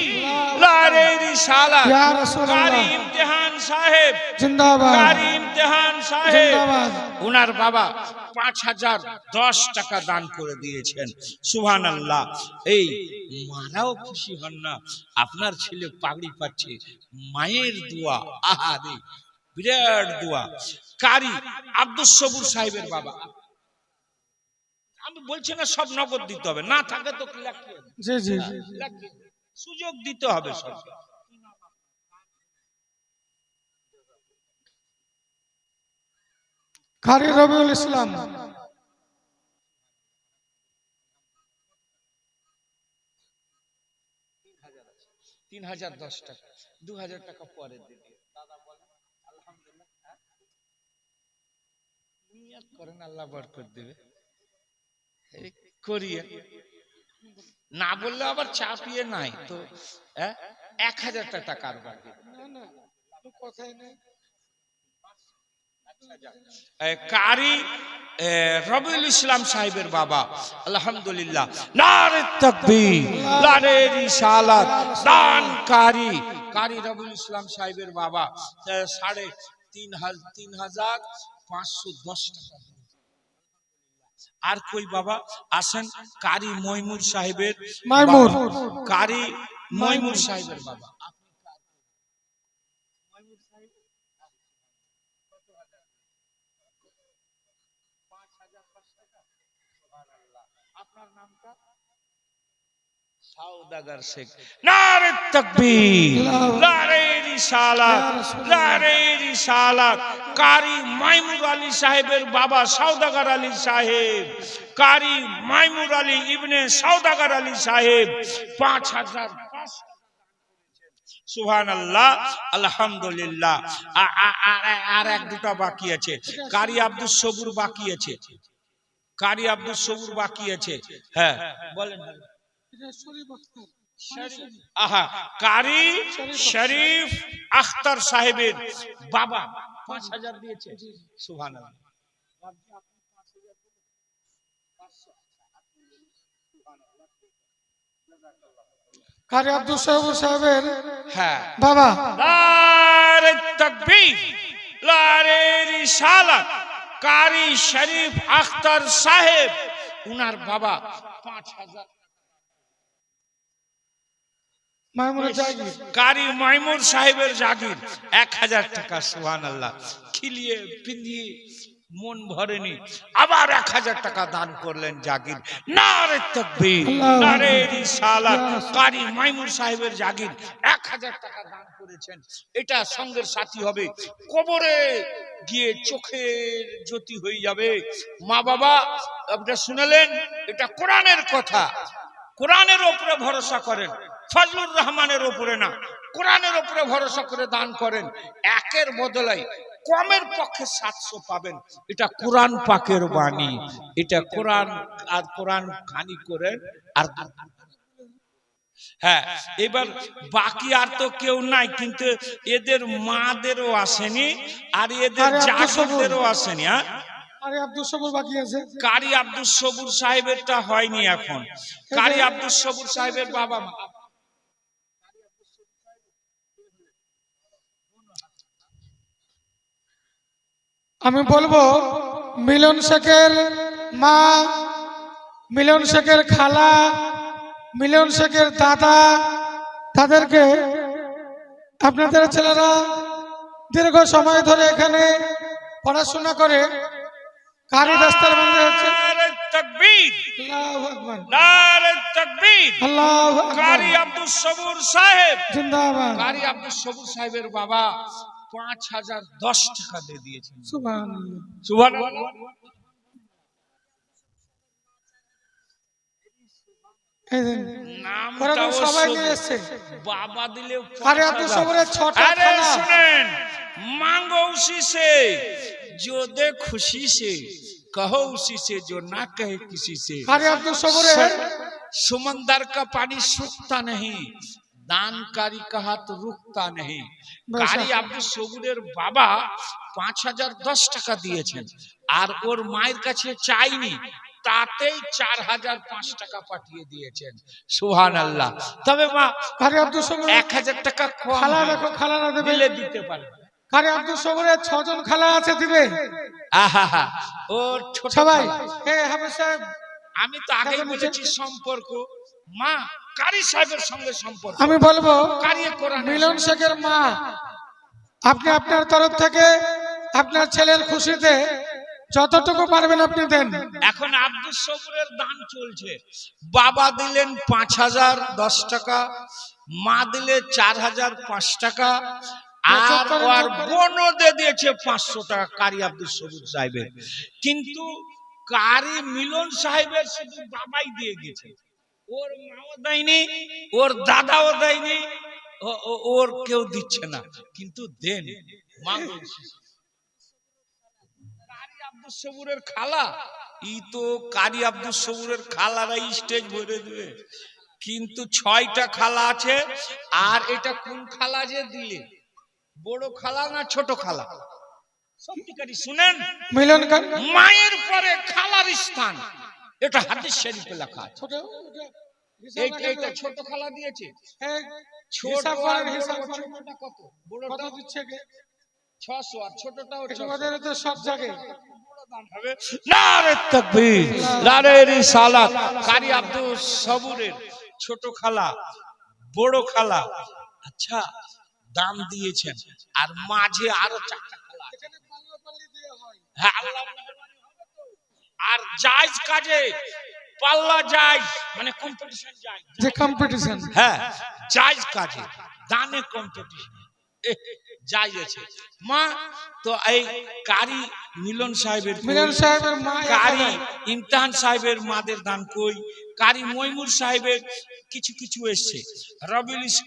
নারে রিসালাত। ইয়া রাসূলুল্লাহ। কারি ইমতিহান সাহেব জিন্দাবাদ, কারি ইমতিহান সাহেব, জিন্দাবাদ। উনার বাবা 5,010 টাকা দান করে দিয়েছেন। সুবহানাল্লাহ। এই মারাও খুশি হন না, আপনার ছেলে পাগড়ি পাচ্ছে, মায়ের দোয়া, আহারে বিরাট দোয়া। কারি আব্দুল সবুর সাহেবের বাবা, আমি বলছি না সব নগদ দিতে হবে, না থাকে তো কি লাগবে, জি জি, সুযোগ দিতে হবে সব। কারি রবিউল ইসলাম, 3,010 টাকা, 2,000 টাকা পরে দিবে। দাদা বলেন আলহামদুলিল্লাহ, নিয়ত করেন, আল্লাহ বরকত দিবে। এই করিয়ে না বললে আবার চাপিয়ে নাই তো। 1,000 টাকা আর বাকি কারি রবিউল ইসলাম সাহেবের বাবা, আলহামদুলিল্লাহ, নারে তাকবীর, নারে রিসালাত। দান কারি কারি রবিউল ইসলাম সাহেবের বাবা 3,510 টাকা। আর কই বাবা আসেন? কারি ময়মুর সাহেবের মাইমুর, বাবা, কারি ময়মুর সাহেবের বাবা। আপনার নামটা? সওদাগর শেখ। নারে তাকবীর, নারে রিসালাত, নারে রিসালাত। কারি মাইমুর আলী সাহেবের বাবা সওদাগর আলী সাহেব, কারি মাইমুর আলী ইবনে সওদাগর আলী সাহেব 5,000। সুবহানাল্লাহ, আলহামদুলিল্লাহ। আর এক দুটা বাকি আছে, কারি আব্দুল সবুর বাকি আছে, কারি আব্দুল সবুর বাকি আছে। হ্যাঁ বলেন। আহা, কারি শরীফ আখতার সাহেবের বাবা 5,000 দিয়েছে। সুবহানাল্লাহ। কারি আব্দুল সবুর সাহেবের হ্যাঁ, বাবা, নারে তাকবীর, লারে রিসালাত কারি শরীফ আখতার সাহেব, উনার বাবা 5000 মাইমুনের জাগির কারি মাইমুর সাহেবের জাগির 1000 টাকা। সুবহানাল্লাহ। খিলিয়ে পিন্দিয়ে মন ভরেনি, আবার 1000 টাকা দান করলেন জাগির। নারে তাকবীর, নারে রিসালাত কারি মাইমুর সাহেবের জাগির 1000 টাকা দান করেছেন। এটা সঙ্গের সাথী হবে, কবরে গিয়ে চোখের জ্যোতি হয়ে যাবে। মা বাবা আপনারা শুনলেন, এটা কোরআনের কথা। কোরআনের উপরে ভরসা করেন, ফজলুর রহমানের উপরে না, কোরআনের উপরে ভরসা করে দান করেন। একের বদলায় কমের পক্ষে 700 পাবেন। এটা কোরআন পাকের বাণী, এটা কোরআন। আর কোরআন খানি করেন। আর হ্যাঁ, এবার বাকি আর তো কেউ নাই, কিন্তু এদের মাদেরও আসেনি আর এদের জাগিরদেরও আসেনি। হ্যাঁ, আরে আব্দুল সবুর বাকি আছে। কারি আব্দুল সবুর সাহেবেরটা হয়নি এখন। কারি আব্দুল সবুর সাহেবের বাবা মা, আমি বলবো মিলন শেখের মা, মিলন শেখের খালা, মিলন শেখের দাদা, তাদেরকে আপনাদের ছেলেরা দীর্ঘ সময় ধরে এখানে পড়াশোনা করে কারি দাস্তার বন্ধ হচ্ছে। নারে তাকবীর, আল্লাহু আকবার, নারে তাকবীর। আল্লাহু আকবার, কারি আব্দুল সবুর সাহেব, জিন্দাবাদ, কারি আব্দুল সবুর সাহেবের বাবা 5010 টাকা দিয়ে দিয়েছেন। সুবহানাল্লাহ, সুবহানাল্লাহ। এই দেন, নামটাও সবাই সবুর। নিয়ে এসছে। बाबा दिले अरे अब्दुल सबुरेर छोटा अरे खाला। सुनें, मांगो उसी से जो दे खुशी से, कहो उसी से जो ना कहे किसी से। अरे अब्दुल सबुरेर समंदर का पानी सूखता नहीं, दानकारी का हाथ रुकता नहीं। কারি আব্দুল সবুরের বাবা 5010 টাকা দিয়েছেন, আর ওর মায়ের কাছে চাইনি, তাতেই 4005 টাকা পাঠিয়ে দিয়েছেন। সুবহানাল্লাহ। তবে মা, আরে আব্দুল সবুর 1000 টাকা কম খালা হয়, দেখো, খালা না দেবে, দিলে দিতে পারে। আরে আব্দুল সবুরের 6 জন খালা আছে, দিবে আহা, ওর ছোট সবাই। খালা। এই হাফেজ সাহেব, আমি তো আগেই বলেছি সম্পর্ক মা কারি সাহেবের সঙ্গে সম্পর্ক। আমি বলবো কারি কোরআন মিলন শেখের মা, আপনি আপনার তরফ থেকে আপনার ছেলের খুশিতে যতটুকু পারবেন আপনি দেন। এখন আব্দুল সবুরের দান চলছে। বাবা দিলেন 5010 টাকা, মা দিলে 4005 টাকা, আর ওর বোনও দিয়ে দিয়েছে 500 টাকা কারি আব্দুল সবুর সাহেবের। কিন্তু কারি মিলন সাহেবের শুধু বাবাই দিয়ে গেছে, ওর মাও দেয়নি, ওর দাদাও দেয়নি, ওর কেউ দিচ্ছে না। কিন্তু দেন মা বলছি। আব্দুল সবুরের খালা, ই তো কারি আব্দুল সবুরের খালারা স্টেজ ভরে দেবে। কিন্তু 6টা খালা আছে। আর এটা কোন খালা যে দিলে, বড় খালা না ছোট খালা? সত্যিকারই শুনেন, মিলন মায়ের পরে খালার স্থান, এটা হাদিস শরীফে লেখা আছে। এইটা ছোট খালা দিয়েছে। ছোট আর ছোটটা কত? বড়টা দিচ্ছে 600 আর ছোটটাও আমাদের তো সব জায়গায়। নারে তাকবীর, নারে রিসালাত। কারি আব্দুল সবুরের ছোট খালা, বড় খালা, আচ্ছা দাম দিয়েছেন। আর মাঝে আরো 4টা খালা আছে। হ্যাঁ, আল্লাহ আর জায়েজ কাজে পাল্লা যায়, মানে কম্পিটিশন যায়, যে কম্পিটিশন, হ্যাঁ জায়েজ কাজে দানে কম্পিটিশন যাই আছে। মা তো এই কারি মিলন সাহেবের, মিলন সাহেবের মা, কারি ইমতিহান সাহেবের মাদের দান কই, কারি মইমুর সাহেবের কিছু কিছু এসছে,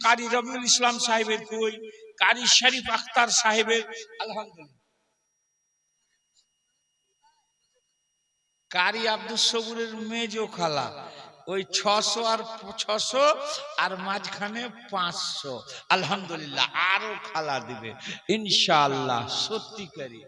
কারি রবিউল ইসলাম সাহেবের কই, কারি শরীফ আখতার সাহেবের আলহামদুলিল্লাহ। কারি আব্দুল সবুরের মেজো খালা ওই 600 আর 600 আর মাঝখানে 500 আলহামদুলিল্লাহ। আরো খালা দিবে ইনশাআল্লাহ। সত্যিকারী